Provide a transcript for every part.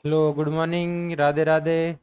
Hello, good morning, Radhe Radhe.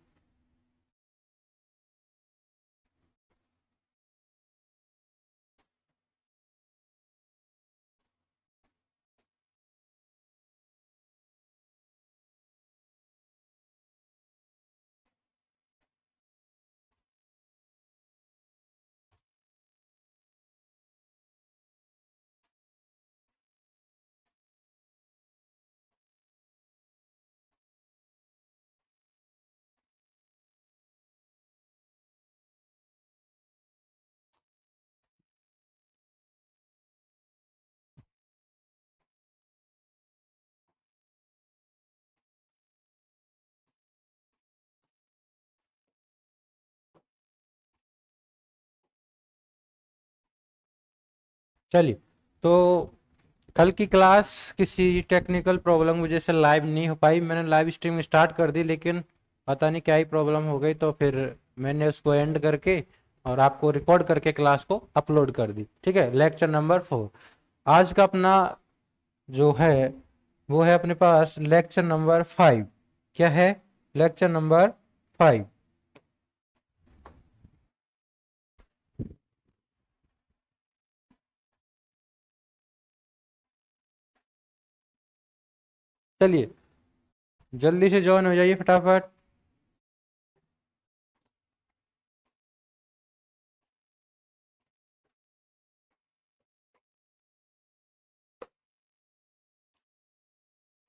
चलिए, तो कल की क्लास किसी टेक्निकल प्रॉब्लम वजह से लाइव नहीं हो पाई। मैंने लाइव स्ट्रीम स्टार्ट कर दी, लेकिन पता नहीं क्या ही प्रॉब्लम हो गई, तो फिर मैंने उसको एंड करके और आपको रिकॉर्ड करके क्लास को अपलोड कर दी। ठीक है, लेक्चर नंबर 4 आज का अपना जो है वो है अपने पास लेक्चर नंबर 5। क्या है? Lecture number 5। चलिए, जल्दी से ज्वाइन हो जाइए फटाफट।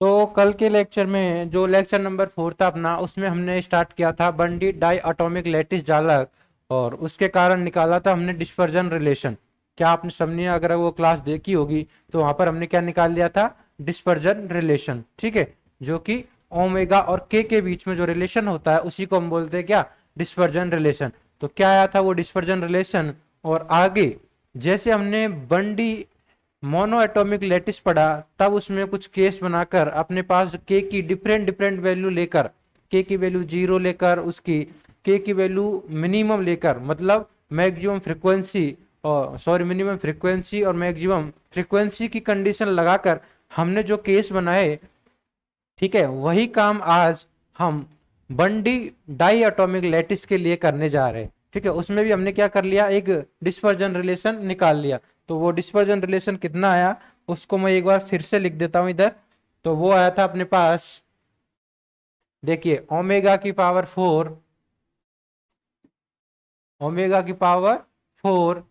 तो कल के लेक्चर में जो लेक्चर नंबर 4 था अपना, उसमें हमने स्टार्ट किया था बंडी डाई एटॉमिक लैटिस जालक, और उसके कारण निकाला था हमने डिस्पर्जन रिलेशन। क्या आपने सबने अगर वो क्लास देखी होगी तो वहां पर हमने क्या निकाल लिया था? Dispersion relation. ठीक है, जो कि ओमेगा और के बीच में जो रिलेशन होता है उसी को हम बोलते हैं क्या? Dispersion relation. तो क्या आया था वो डिस्पर्जन रिलेशन? और आगे जैसे हमने बंडी मोनो एटॉमिक लैटिस पढ़ा, तब उसमें कुछ केस बनाकर अपने पास के की डिफरेंट डिफरेंट वैल्यू लेकर, के की वैल्यू 0 लेकर, उसकी के की वैल्यू मिनिमम लेकर, मतलब मैक्सिमम फ्रीक्वेंसी और सॉरी मिनिमम फ्रीक्वेंसी और मैक्सिमम फ्रीक्वेंसी की कंडीशन लगाकर हमने जो केस बनाए, ठीक है, वही काम आज हम बंडी डाई एटॉमिक लैटिस के लिए करने जा रहे हैं। ठीक है, उसमें भी हमने क्या कर लिया? एक डिस्पर्जन रिलेशन निकाल लिया। तो वो डिस्पर्जन रिलेशन कितना आया उसको मैं एक बार फिर से लिख देता हूं इधर। तो वो आया था अपने पास, देखिए, ओमेगा की पावर 4, ओमेगा की पावर 4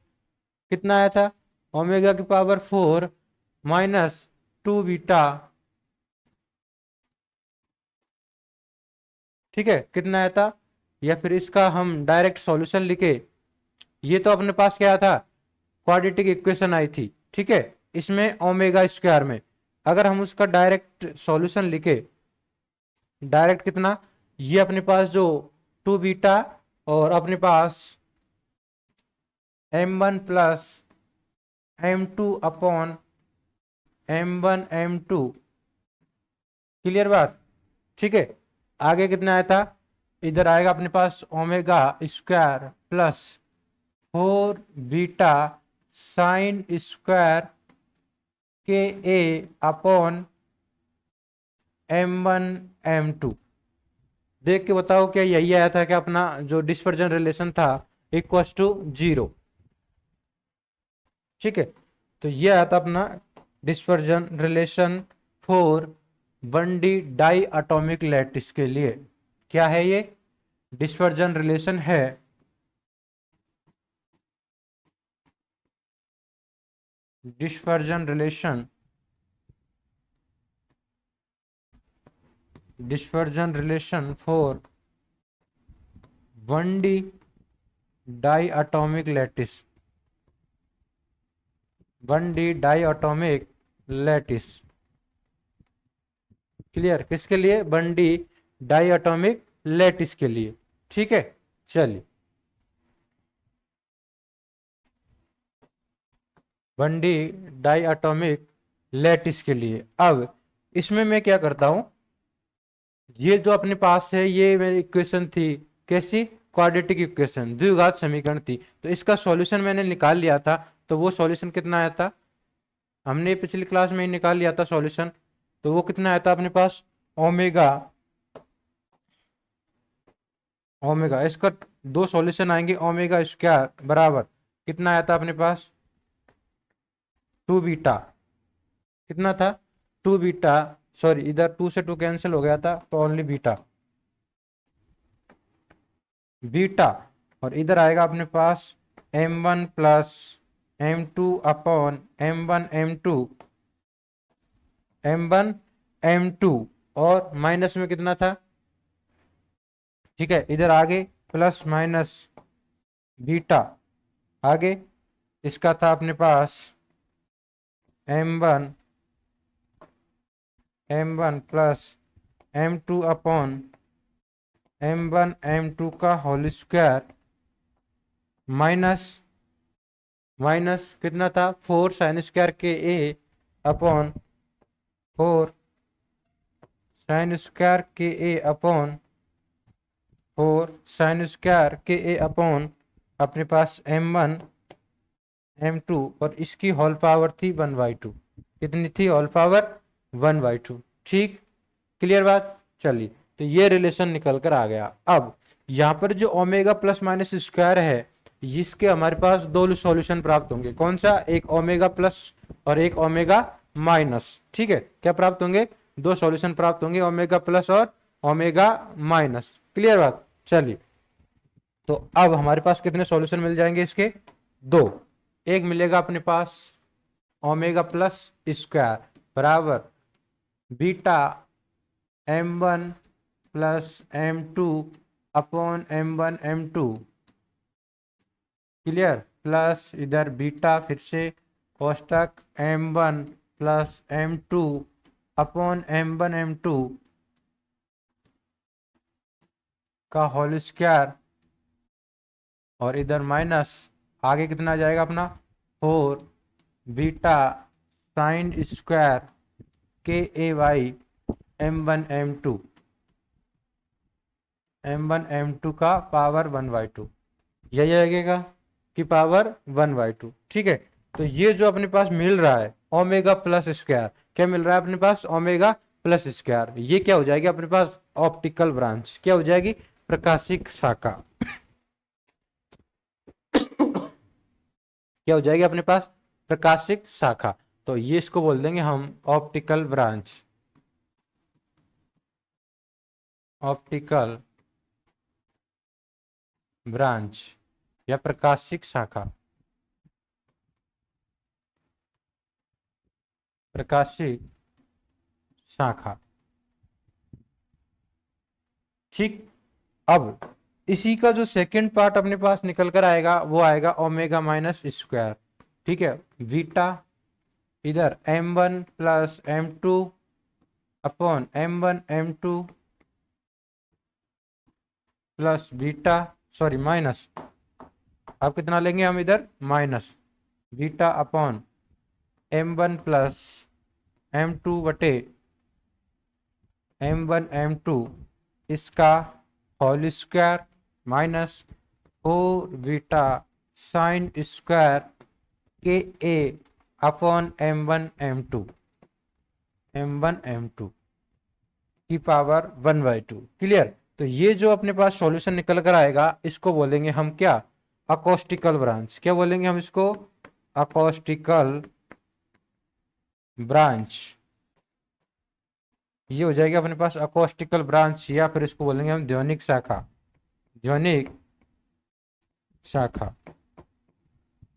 कितना आया था? ओमेगा की पावर 4 माइनस 2 बीटा। ठीक है, कितना आया था? या फिर इसका हम डायरेक्ट सॉल्यूशन लिखे, ये तो अपने पास क्या था? क्वाड्रेटिक इक्वेशन आई थी। ठीक है, इसमें ओमेगा स्क्वायर में अगर हम उसका डायरेक्ट सॉल्यूशन लिखे, डायरेक्ट कितना? ये अपने पास जो 2 बीटा और अपने पास m1 plus m2 upon m1 m2। Clear बात? ठीक है, आगे कितना आया था? इधर आएगा अपने पास omega square plus 4 beta sine square के ए अपॉन m1 m2। देख के बताओ, क्या यही आया था? क्या अपना जो डिस्पर्जन रिलेशन था इक्वस टू 0? ठीक है, तो ये आया था अपना डिस्पर्जन रिलेशन फॉर बंडी डाई एटॉमिक लैटिस के लिए। क्या है ये? डिस्पर्जन रिलेशन है, dispersion relation, dispersion relation for बंडी डाई एटॉमिक लैटिस, बंडी डाई एटॉमिक लैटिस। क्लियर? किसके लिए? बंडी डाई एटॉमिक लैटिस के लिए। ठीक है, चलिए, बंडी डाई एटॉमिक लैटिस के लिए। अब इसमें मैं क्या करता हूं, ये जो अपने पास है ये मेरी इक्वेशन थी, कैसी? क्वाड्रेटिक इक्वेशन, द्विघात समीकरण थी। तो इसका सॉल्यूशन मैंने निकाल लिया था। तो वो सॉल्यूशन कितना आया था? हमने पिछली क्लास में ही निकाल लिया था सॉल्यूशन। तो वो कितना आया था अपने पास? ओमेगा ओमेगा, इसका दो सॉल्यूशन आएंगे, ओमेगा स्क्वायर बराबर कितना आया था अपने पास, 2 बीटा, कितना था, 2 बीटा, सॉरी इधर 2 से 2 कैंसिल हो गया था तो ओनली बीटा, बीटा, और इधर आएगा अपने पास m1 plus m2 upon m1 m2 और माइनस में कितना था, ठीक है, इधर आगे प्लस माइनस बीटा, आगे इसका था अपने पास m1 plus m2 upon m1 m2 का होल स्क्वायर माइनस माइनस कितना था, 4 साइन स्क्वायर के ए अपॉन 4 साइन स्क्वायर के ए अपॉन 4 साइन स्क्वायर के ए अपॉन अपने पास m1 m2 और इसकी होल पावर थी 1/2, कितनी थी, होल पावर 1/2, ठीक, क्लियर बात, चलिए तो ये रिलेशन निकल कर आ गया। अब यहाँ पर जो ओमेगा प्लस माइनस स्क्वायर है, इसके हमारे पास दो सॉल्यूशन प्राप्त होंगे, कौन सा, एक ओमेगा प्लस और एक ओमेगा माइनस, ठीक है, क्या प्राप्त होंगे, दो सॉल्यूशन प्राप्त होंगे, ओमेगा प्लस और ओमेगा माइनस, क्लियर बात, चलिए तो अब हमारे पास कितने सॉल्यूशन मिल जाएंगे इसके, दो, एक मिलेगा अपने पास ओमेगा प्लस स्क्वायर बराबर beta m1 plus m2 upon m1 m2, clear, plus इधर बीटा फिर से कोष्टक m1 plus m2 upon m1 m2 का होल स्क्वायर और इधर माइनस, आगे कितना आ जाएगा अपना 4 बीटा साइन स्क्वायर के ए वाई m1 m2 का पावर 1/2, यही लगेगा कि पावर 1/2, ठीक है, तो ये जो अपने पास मिल रहा है ओमेगा प्लस स्क्वायर, क्या मिल रहा है अपने पास, ओमेगा प्लस स्क्वायर, ये क्या हो जाएगी अपने पास ऑप्टिकल ब्रांच, क्या हो जाएगी, प्रकाशिक शाखा, क्या हो जाएगी अपने पास, प्रकाशिक शाखा, तो ये इसको बोल देंगे हम ऑप्टिकल ब्रांच, ऑप्टिकल ब्रांच या प्रकाशिक शाखा, प्रकाशिक शाखा, ठीक। अब इसी का जो सेकंड पार्ट अपने पास निकल कर आएगा वो आएगा ओमेगा माइनस स्क्वायर, ठीक है, बीटा इधर m1 plus m2 upon m1 m2 plus beta, sorry minus, अब कितना लेंगे हम इधर minus beta upon m1 plus m2 बटे m1 m2 इसका whole square minus 4 beta sine square के ए अपॉन m1 m2 की पावर 1/2, क्लियर, तो ये जो अपने पास सॉल्यूशन निकल कर आएगा इसको बोलेंगे हम क्या, अकोस्टिकल ब्रांच, क्या बोलेंगे हम इसको, अकोस्टिकल ब्रांच, ये हो जाएगा अपने पास अकोस्टिकल ब्रांच, या फिर इसको बोलेंगे हम ध्वनिक शाखा, ध्वनिक शाखा।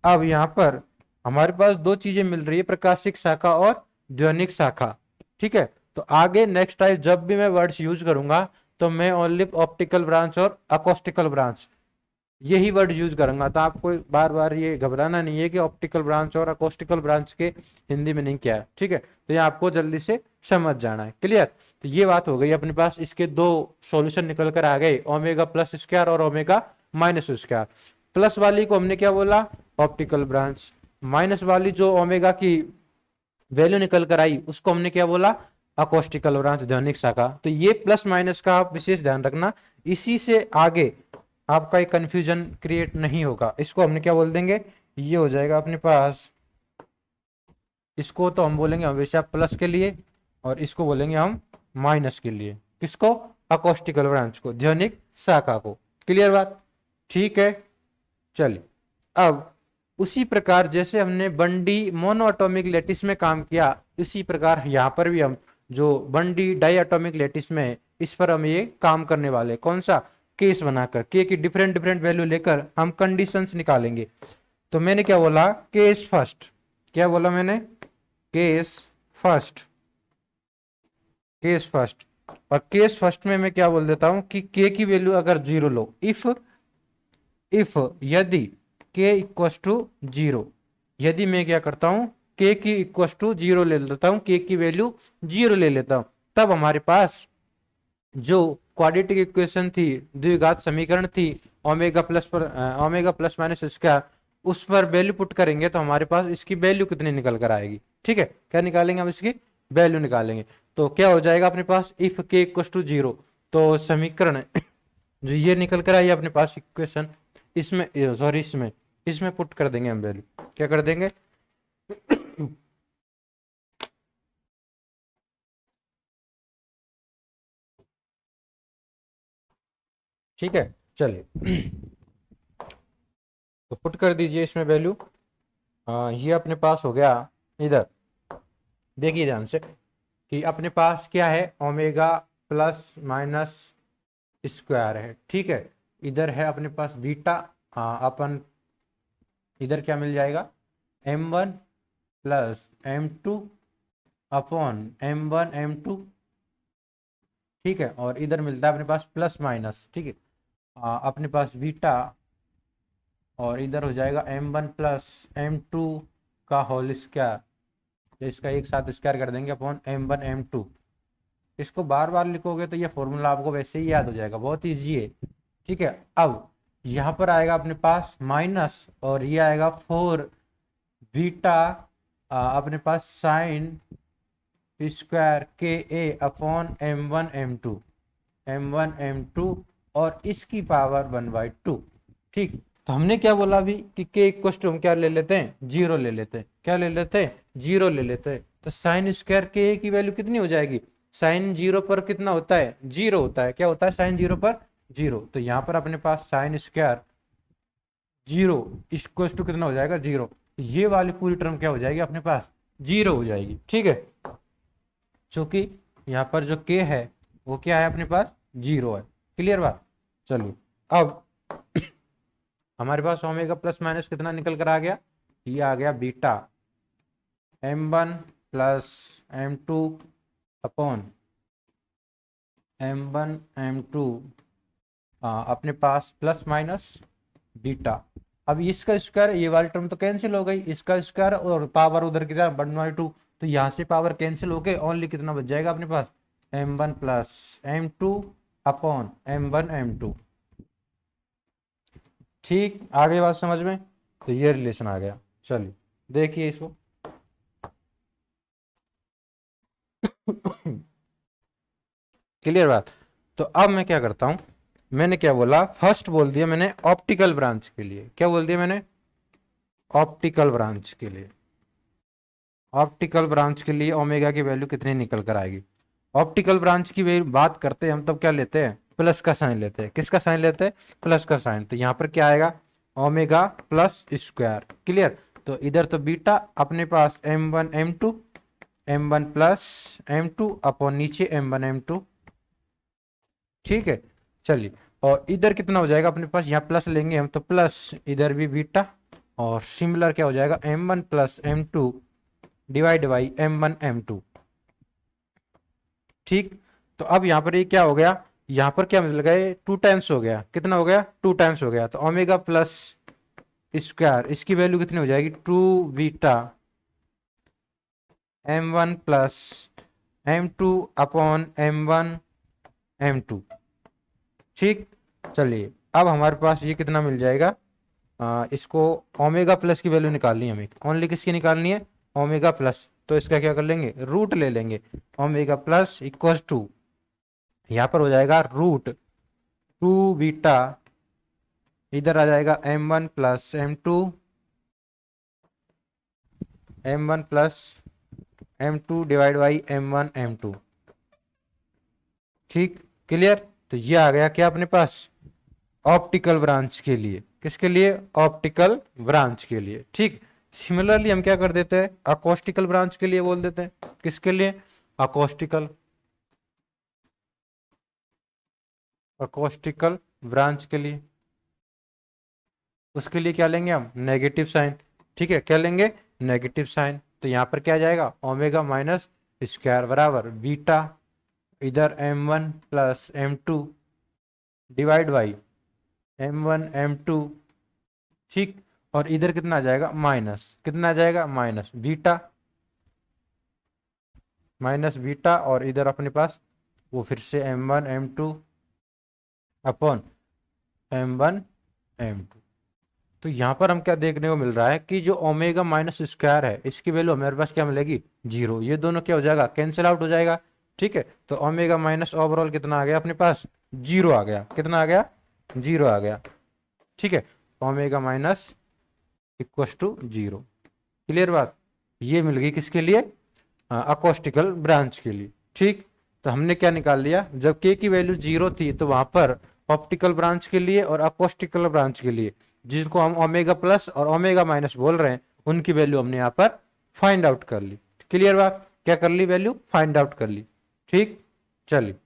अब यहाँ पर हमारे पास दो चीजें मिल रही है, प्रकाशिक शाखा और ध्वनिक शाखा, ठीक है, तो आगे नेक्स्ट टाइम जब भी मैं वर्ड्स यूज करूंगा तो मैं ओनली ऑप्टिकल ब्रांच और अकोस्टिकल ब्रांच यही वर्ड यूज करूंगा, तो आपको बार बार ये घबराना नहीं है कि ऑप्टिकल ब्रांच और अकोस्टिकल ब्रांच के हिंदी में नहीं क्या है, ठीक है, तो ये आपको जल्दी से समझ जाना है, क्लियर, तो ये बात हो गई अपने पास, इसके दो सॉल्यूशन निकल कर आ गए, ओमेगा प्लस स्क्वायर और ओमेगा माइनस स्क्वायर, प्लस वाली को हमने क्या बोला, ऑप्टिकल ब्रांच, माइनस वाली जो ओमेगा की वैल्यू निकल कर आई उसको हमने क्या बोला, अकोस्टिकल ब्रांच, ध्वनिक शाखा, तो ये प्लस माइनस का आप विशेष ध्यान रखना, इसी से आगे आपका एक कंफ्यूजन क्रिएट नहीं होगा, इसको हमने क्या बोल देंगे, ये हो जाएगा अपने पास, इसको तो हम बोलेंगे हमेशा प्लस के लिए और इसको बोलेंगे हम माइनस के लिए, किसको, अकोस्टिकल ब्रांच को, ध्वनिक शाखा को, क्लियर बात? ठीक है। चलिए, अब उसी प्रकार जैसे हमने बंडी मोनोएटॉमिक लैटिस में काम किया, इसी प्रकार यहाँ पर भी हम जो बंडी डाइएटॉमिक लैटिस में है, इस पर हम ये काम करने वाले। कौन सा? केस बनाकर, के की डिफरेंट डिफरेंट वैल्यू लेकर हम कंडीशंस निकालेंगे। तो मैंने क्या बोला? Case first. क्या बोला मैंने? Case first. Case first. और केस फर्स्ट में मैं क्या बोल देता हूं कि के की वैल्यू अगर जीरो लो, इफ यदि के इक्व टू जीरो, यदि मैं क्या करता हूं, के की इक्व टू जीरो ले लेता हूं, के की वैल्यू जीरो ले लेता हूं, तब हमारे पास जो क्वाड्रेटिक इक्वेशन थी, द्विघात समीकरण थी, ओमेगा प्लस माइनस स्क्वायर, उस पर वैल्यू पुट करेंगे तो हमारे पास इसकी वैल्यू कितनी निकल कर आएगी। ठीक है, क्या निकालेंगे हम? इसकी वैल्यू निकालेंगे। तो क्या हो जाएगा अपने पास? इफ के इक्व टू जीरो, तो समीकरण जो ये निकल कर आई अपने पास इक्वेशन, इसमें सॉरी इसमें पुट कर देंगे हम वैल्यू। क्या कर देंगे? ठीक है, चलिए तो पुट कर दीजिए इसमें वैल्यू। ये अपने पास हो गया। इधर देखिए ध्यान से कि अपने पास क्या है, ओमेगा प्लस माइनस स्क्वायर है। ठीक है, इधर है अपने पास बीटा। अपन इधर क्या मिल जाएगा? m1 plus m2 upon m1 m2। ठीक है, और इधर मिलता है अपने पास प्लस माइनस। ठीक है, अपने पास बीटा, और इधर हो जाएगा m1 प्लस m2 का होल स्क्वायर, तो इसका एक साथ स्क्वायर कर देंगे अपॉन m1 m2। इसको बार बार लिखोगे तो ये फॉर्मूला आपको वैसे ही याद हो जाएगा, बहुत ईजी है। ठीक है, अब यहाँ पर आएगा अपने पास माइनस, और ये आएगा 4 बीटा अपने पास साइन स्क्वायर के ए अपॉन m1 m2 और इसकी पावर 1/2। ठीक, तो हमने क्या बोला अभी कि के इक्वल टू हम क्या ले लेते हैं? जीरो ले लेते हैं। क्या ले लेते हैं? जीरो ले लेते हैं। तो साइन स्क्वायर के ए की वैल्यू कितनी हो जाएगी? साइन जीरो पर कितना होता है? जीरो होता है। क्या होता है साइन जीरो पर? जीरो। तो यहाँ पर अपने पास sine square zero equal to कितना हो जाएगा? जीरो। ये वाली पूरी टर्म क्या हो जाएगी अपने पास? जीरो हो जाएगी। ठीक है, चूंकि यहाँ पर जो के है वो क्या है अपने पास? जीरो है। क्लियर बात? चलिए, अब हमारे पास ओमेगा प्लस माइनस कितना निकल कर आ गया? ये आ गया beta m1 plus m2 upon m1 m2 अपने पास प्लस माइनस बीटा। अब इसका स्क्वायर, ये वाली टर्म तो कैंसिल हो गई, इसका स्क्वायर और पावर उधर की तरफ 1/2, तो यहाँ से पावर कैंसिल हो गए, ओनली कितना बच जाएगा अपने पास? m1 plus m2 upon m1 m2। ठीक, आ गई बात समझ में? तो ये रिलेशन आ गया। चलिए देखिए इसको। क्लियर बात? तो अब मैं क्या करता हूं, मैंने क्या बोला? फर्स्ट बोल दिया मैंने ऑप्टिकल ब्रांच के लिए। क्या बोल दिया मैंने? ऑप्टिकल ब्रांच के लिए। ऑप्टिकल ब्रांच के लिए ओमेगा की वैल्यू कितनी निकल कर आएगी? ऑप्टिकल ब्रांच की बात करते हैं हम, तब क्या लेते हैं? प्लस का साइन लेते हैं। किसका साइन लेते हैं? प्लस का साइन। तो यहाँ पर क्या आएगा? Omega plus square. क्लियर? तो इधर तो बीटा अपने पास m1 प्लस m2 अपॉन नीचे m1 m2। ठीक है, चलिए, और इधर कितना हो जाएगा अपने पास? यहाँ प्लस लेंगे हम तो प्लस, इधर भी बीटा, और सिमिलर क्या हो जाएगा? m1 plus m2 divide by m1 m2। ठीक, तो अब यहाँ पर ये क्या हो गया? यहाँ पर क्या मिल गया? 2 टाइम्स हो गया। कितना हो गया? 2 टाइम्स हो गया। तो ओमेगा प्लस स्क्वायर, इसकी वैल्यू कितनी हो जाएगी? 2 beta m1 plus m2 upon m1 m2। ठीक, चलिए, अब हमारे पास ये कितना मिल जाएगा? इसको ओमेगा प्लस की वैल्यू निकालनी है हमें। ओनली किसकी निकालनी है? Omega plus. तो इसका क्या कर लेंगे? रूट ले लेंगे। ओमेगा प्लस इक्वल टू, यहाँ पर हो जाएगा रूट 2 बीटा, इधर आ जाएगा m1 plus m2 divide by m1 m2। ठीक, क्लियर? तो ये आ गया क्या अपने पास? ऑप्टिकल ब्रांच के लिए, किसके लिए? ऑप्टिकल ब्रांच के लिए। ठीक, सिमिलरली हम क्या कर देते हैं, अकोस्टिकल ब्रांच के लिए बोल देते हैं। किसके लिए? अकोस्टिकल, अकोस्टिकल ब्रांच के लिए। उसके लिए क्या लेंगे हम? Negative sign. ठीक है, क्या लेंगे? Negative sign. तो यहां पर क्या जाएगा? ओमेगा माइनस स्क्वायर बराबर बीटा, इधर m1 plus m2 divide by m1 m2। ठीक, और इधर कितना आ जाएगा? माइनस, कितना आ जाएगा? माइनस बीटा, माइनस बीटा, और इधर अपने पास वो फिर से m1 m2 upon m1 m2। तो यहाँ पर हम क्या देखने को मिल रहा है कि जो ओमेगा माइनस स्क्वायर है इसकी वैल्यू हमारे पास क्या मिलेगी? जीरो। ये दोनों क्या हो जाएगा? कैंसिल आउट हो जाएगा। ठीक है, तो ओमेगा माइनस ओवरऑल कितना आ गया अपने पास? जीरो आ गया। कितना आ गया? जीरो आ गया। ठीक है, omega minus equals to zero. Clear बात? ये मिल गई किसके लिए? अकोस्टिकल ब्रांच के लिए। ठीक, तो हमने क्या निकाल लिया, जब के की वैल्यू जीरो थी तो वहां पर ऑप्टिकल ब्रांच के लिए और अकोस्टिकल ब्रांच के लिए, जिसको हम ओमेगा प्लस और ओमेगा माइनस बोल रहे हैं, उनकी वैल्यू हमने यहाँ पर फाइंड आउट कर ली। क्लियर बात? क्या कर ली? वैल्यू फाइंड आउट कर ली। ठीक, चलिए।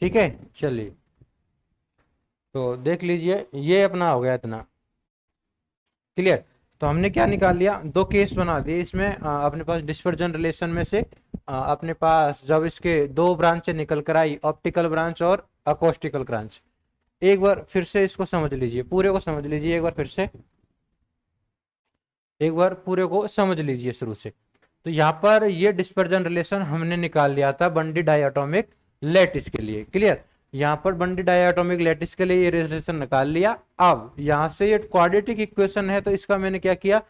ठीक है, चलिए तो देख लीजिए ये अपना हो गया इतना क्लियर। तो हमने क्या निकाल लिया, दो केस बना दिए इसमें। अपने पास डिस्पर्जन रिलेशन में से अपने पास जब इसके दो ब्रांच निकल कर आई, ऑप्टिकल ब्रांच और अकोस्टिकल ब्रांच। एक बार फिर से इसको समझ लीजिए, पूरे को समझ लीजिए एक बार फिर से, एक बार पूरे को समझ लीजिए शुरू से। तो यहाँ पर ये डिस्पर्जन रिलेशन हमने निकाल लिया था बंडी डायटोमिक लैटिस के लिए, क्लियर। यहाँ पर बंडी डायटोमिक लैटिस के लिए ये रिलेशन निकाल लिया। अब यहाँ से ये क्वाड्रेटिक इक्वेशन है, तो इसका मैंने क्या किया,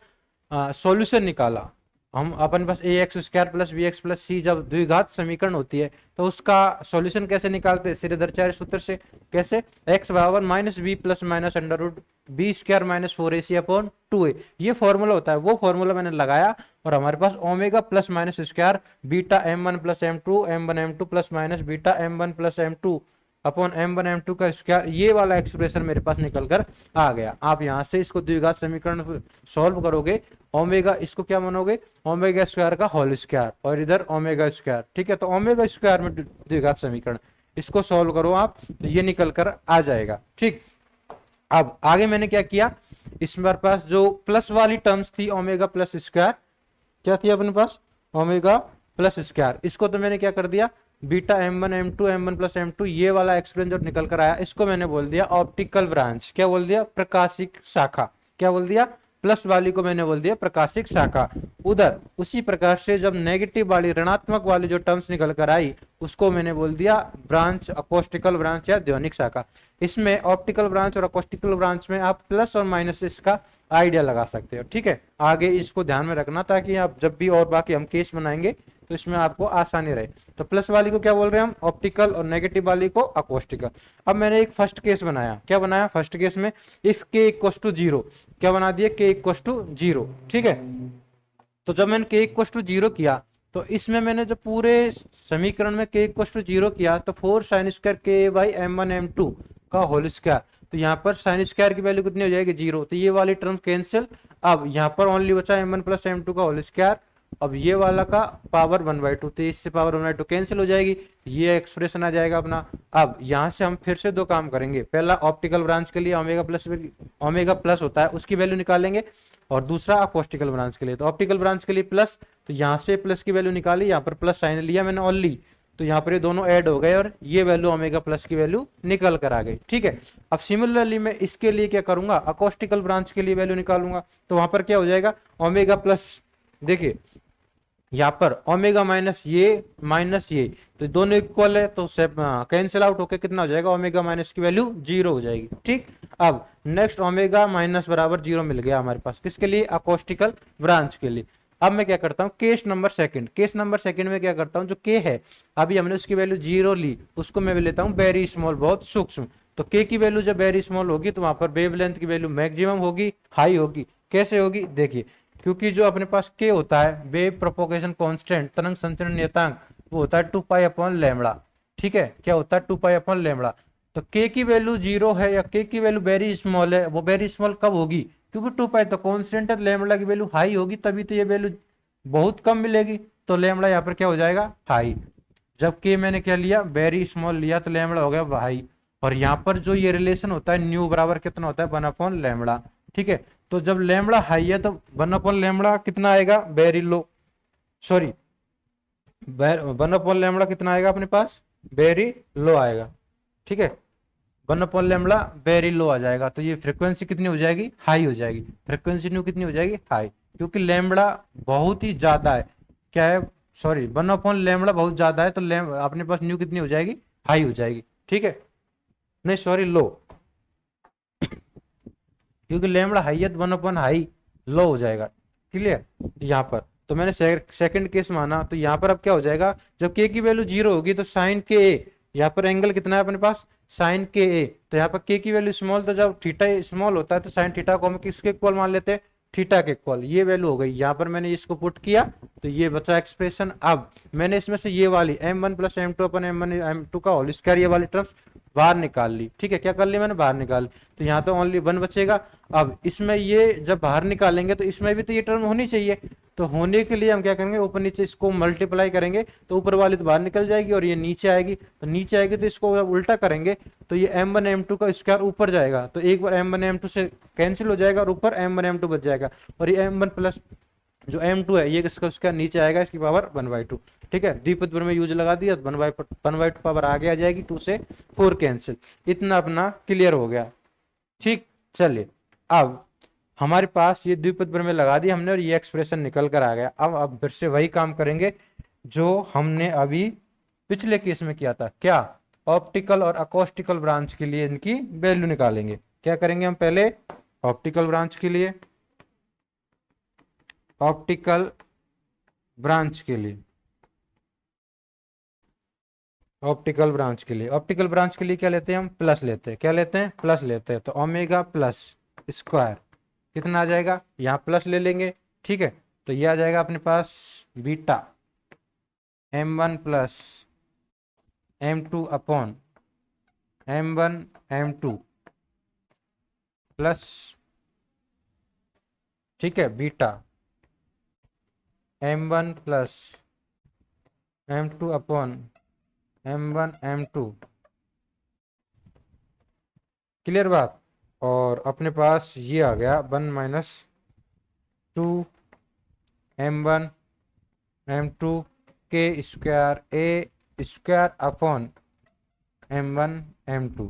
सॉल्यूशन निकाला। हम अपन पास a x square plus b x plus c जब द्विघात समीकरण होती है तो उसका सॉल्यूशन कैसे निकालते हैं, श्रीधराचार्य सूत्र से। कैसे, एक्स बराबर minus b plus minus under root b square minus 4ac upon 2a, ये फॉर्मूला होता है। वो फॉर्मूला मैंने लगाया और हमारे पास omega plus minus square beta m1 plus m2 m1 m2 plus minus beta m1 plus m2 upon m1 m2 का स्क्वायर, ये वाला एक्सप्रेशन मेरे पास निकल कर आ गया। आप यहाँ से इसको द्विघात समीकरण सॉल्व करोगे, ओमेगा इसको क्या मानोगे, ओमेगा स्क्वायर का होल स्क्वायर और इधर ओमेगा स्क्वायर, ठीक है। तो ओमेगा स्क्वायर में द्विघात समीकरण, इसको सॉल्व करो आप तो ये निकल कर आ जाएगा, ठीक। अब आगे मैंने क्या किया, इस बार पास जो प्लस वाली टर्म्स थी ओमेगा प्लस स्क्वायर, क्या थी अपने पास, ओमेगा प्लस स्क्वायर, इसको तो मैंने क्या कर दिया, beta m1 m2 m1 plus m2, ये वाला एक्सप्रेशन जो निकल कर आया इसको मैंने बोल दिया ऑप्टिकल ब्रांच, क्या बोल दिया, प्रकाशिक शाखा, क्या बोल दिया, प्लस वाली को मैंने बोल दिया प्रकाशिक शाखा। उधर उसी प्रकार से जब नेगेटिव वाली ऋणात्मक वाली जो टर्म्स निकल कर आई उसको मैंने बोल दिया ब्रांच, अकोस्टिकल ब्रांच या ध्वनिक शाखा। इसमें ऑप्टिकल ब्रांच और अकोस्टिकल ब्रांच में आप प्लस और माइनस इसका आइडिया लगा सकते हो, ठीक है। आगे इसको ध्यान में रखना ताकि आप जब भी और बाकी हम केस बनाएंगे तो इसमें आपको आसानी रहे। तो प्लस वाली को क्या बोल रहे हैं हम, ऑप्टिकल, और नेगेटिव वाली को अकोस्टिकल। अब मैंने एक फर्स्ट केस बनाया, क्या बनाया, फर्स्ट केस में इफ k इक्वस टू 0, क्या बना दिया, k इक्वस टू 0, ठीक है। तो जब मैंने k इक्वस टू 0 किया तो इसमें मैंने जो पूरे समीकरण में k इक्वस टू 0 किया तो 4 sine square k by m1 m2 का होल स्क्वायर, तो यहाँ पर साइन स्क्वायर की वैल्यू कितनी हो जाएगी, 0, तो ये वाली टर्म कैंसिल। अब यहाँ पर ओनली बचा m1 प्लस m2 का होल स्क्वायर, अब ये वाला का पावर 1/2, तो इससे पावर 1/2 कैंसिल हो जाएगी, ये एक्सप्रेशन आ जाएगा अपना। अब यहाँ से हम फिर से दो काम करेंगे, पहला ऑप्टिकल ब्रांच के लिए ओमेगा प्लस होता है उसकी वैल्यू निकालेंगे, और दूसरा अकोस्टिकल ब्रांच के लिए, तो ऑप्टिकल ब्रांच के लिए प्लस, तो यहाँ से प्लस की वैल्यू निकाली, यहाँ पर प्लस साइन लिया मैंने ओनली, तो यहाँ पर ये दोनों ऐड हो गए और ये वैल्यू ओमेगा प्लस की वैल्यू निकल कर आ गई, ठीक है। अब सिमिलरली मैं इसके लिए क्या करूंगा, अकोस्टिकल ब्रांच के लिए वैल्यू निकालूंगा, तो वहां पर क्या हो जाएगा, ओमेगा प्लस, देखिए यहाँ पर ओमेगा माइनस ये, तो दोनों इक्वल है तो कैंसिल आउट होकर कितना हो जाएगा, ओमेगा माइनस की वैल्यू 0 हो जाएगी, ठीक। अब नेक्स्ट ओमेगा माइनस बराबर 0 मिल गया हमारे पास, किसके लिए, अकोस्टिकल ब्रांच के लिए। अब मैं क्या करता हूँ, केस नंबर सेकंड में क्या करता हूँ, जो के है अभी हमने उसकी वैल्यू 0 ली, उसको मैं लेता हूँ वेरी स्मॉल, बहुत सूक्ष्म। तो के की वैल्यू जब वेरी स्मॉल होगी तो वहां पर वेवलेंथ की वैल्यू मैक्सिमम होगी, हाई होगी। कैसे होगी, देखिए, क्योंकि जो अपने पास के होता है वेव प्रोपोगेशन कांस्टेंट, तरंग संचरण नियतांक, वो होता है 2 पाई अपॉन लैम्बडा, ठीक है, क्या होता है 2 पाई अपॉन लैम्बडा। तो के की वैल्यू 0 है या के की वैल्यू वेरी स्मॉल है, वो वेरी स्मॉल कब होगी, क्योंकि 2 पाई तो कांस्टेंट है, लैम्बडा की वैल्यू हाई होगी, तभी तो ये वैल्यू बहुत कम मिलेगी, तो लैम्बडा यहाँ पर क्या हो जाएगा, हाई। जब के मैंने क्या लिया, वेरी स्मॉल लिया, तो लैम्बडा हो गया हाई। और यहाँ पर जो ये रिलेशन होता है न्यू बराबर कितना होता है, 1 अपॉन लैम्बडा, ठीक है। तो जब लैम्बडा हाई है तो 1 अपॉन लैम्बडा कितना आएगा, very low, sorry 1 upon lambda कितना आएगा अपने पास, वेरी लो आएगा, ठीक है। 1 अपॉन लैम्बडा वेरी लो आ जाएगा, तो ये फ्रीक्वेंसी कितनी हो जाएगी, हाई हो जाएगी, फ्रीक्वेंसी न्यू कितनी हो जाएगी, हाई, क्योंकि लैम्बडा बहुत ही ज्यादा है, क्या है, सॉरी 1 अपॉन लैम्बडा बहुत ज्यादा है, तो अपने पास न्यू कितनी हो जाएगी, हाई हो जाएगी, ठीक है, नहीं सॉरी लो, क्योंकि लैम्बडा हाई है तो 1 अपॉन हाई लो हो जाएगा, क्लियर। यहाँ पर तो मैंने सेकंड केस माना, तो यहाँ पर अब क्या हो जाएगा, जब के की वैल्यू 0 होगी तो साइन के ए, यहाँ पर एंगल कितना है अपने पास, साइन के ए, तो यहाँ पर के की वैल्यू स्मॉल, तो जब थीटा स्मॉल होता है तो साइन थीटा को हम किसके इक्वल मान लेते हैं, थीटा के इक्वल, ये वैल्यू हो गई। यहाँ पर मैंने इसको पुट किया तो ये बचा एक्सप्रेशन। अब मैंने इसमें से ये वाली m1 प्लस m2 अपन m1 m2 का होल स्क्वायर, ये वाली टर्म्स बाहर निकाल ली, ठीक है, क्या कर ली मैंने, बाहर निकाल ली, तो यहाँ तो ओनली 1 बचेगा। अब इसमें ये जब बाहर निकालेंगे तो इसमें भी तो ये टर्म होनी चाहिए, तो होने के लिए हम क्या करेंगे, ऊपर नीचे इसको मल्टीप्लाई करेंगे, तो ऊपर वाली तो बाहर निकल जाएगी और ये नीचे आएगी, तो नीचे आएगी तो इसको जब उल्टा करेंगे तो ये m1 m2 का स्क्वायर ऊपर जाएगा, तो एक बार m1 m2 से कैंसिल हो जाएगा और ऊपर m1 m2 बच जाएगा, और ये m1 प्लस जो m2 है ये किसका उसका नीचे आएगा, इसकी पावर 1/2, ठीक है, द्विपद में यूज लगा दिया, 1/2 पावर आगे आ जाएगी, 2 से 4 कैंसिल, इतना अपना क्लियर हो गया, ठीक। चलिए, अब हमारे पास ये द्विपद प्रमेय लगा दिया हमने और ये एक्सप्रेशन निकल कर आ गया। अब फिर से वही काम करेंगे जो हमने अभी पिछले केस में किया था, क्या, ऑप्टिकल और अकोस्टिकल ब्रांच के लिए इनकी वैल्यू निकालेंगे। क्या करेंगे हम, पहले ऑप्टिकल ब्रांच के लिए, ऑप्टिकल ब्रांच के लिए, ऑप्टिकल ब्रांच के लिए, ऑप्टिकल ब्रांच के लिए क्या लेते हैं हम, प्लस लेते हैं, क्या लेते हैं, प्लस लेते हैं, तो ओमेगा प्लस स्क्वायर कितना आ जाएगा, यहाँ प्लस ले लेंगे, ठीक है, तो ये आ जाएगा अपने पास beta m1 plus m2 upon m1 m2 plus, ठीक है, beta m1 plus m2 upon m1 m2, clear बात। और अपने पास ये आ गया 1 - 2 m1 m2 के square a square upon m1 m2,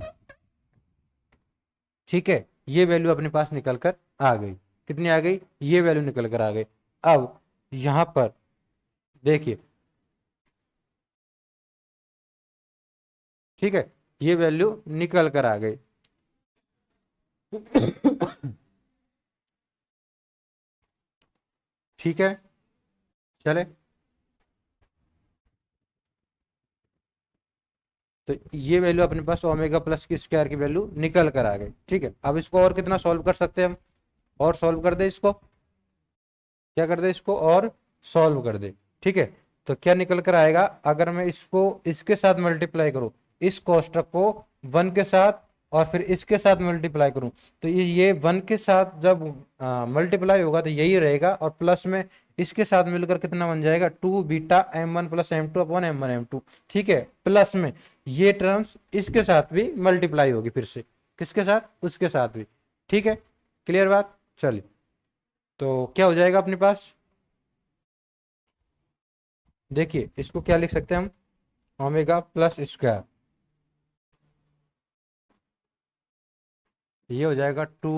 ठीक है, ये वैल्यू अपने पास निकल कर आ गई, कितनी आ गई, ये वैल्यू निकल कर आ गई। अब यहां पर देखिए, ठीक है, ये वैल्यू निकल कर आ गई। ठीक है, चले, तो ये वैल्यू अपने पास ओमेगा प्लस की स्क्वायर की वैल्यू निकल कर आ गई, ठीक है। अब इसको और कितना सॉल्व कर सकते हैं हम, और सॉल्व कर दे इसको, क्या कर दे इसको और सॉल्व कर दे, ठीक है, तो क्या निकल कर आएगा, अगर मैं इसको इसके साथ मल्टीप्लाई करूं, इस कोष्टक को 1 के साथ और फिर इसके साथ मल्टीप्लाई करूं, तो ये 1 के साथ जब मल्टीप्लाई होगा तो यही रहेगा, और प्लस में इसके साथ मिलकर कितना बन जाएगा, 2 beta m1 plus m2 upon m1 m2, ठीक है, प्लस में ये टर्म्स इसके साथ भी मल्टीप्लाई होगी, फिर से किसके साथ, उसके साथ भी, ठीक है, क्लियर बात। चलिए, तो क्या हो जाएगा अपने पास, देखिए इसको क्या लिख सकते हैं हम, ओमेगा प्लस स्क्वायर, ये हो जाएगा 2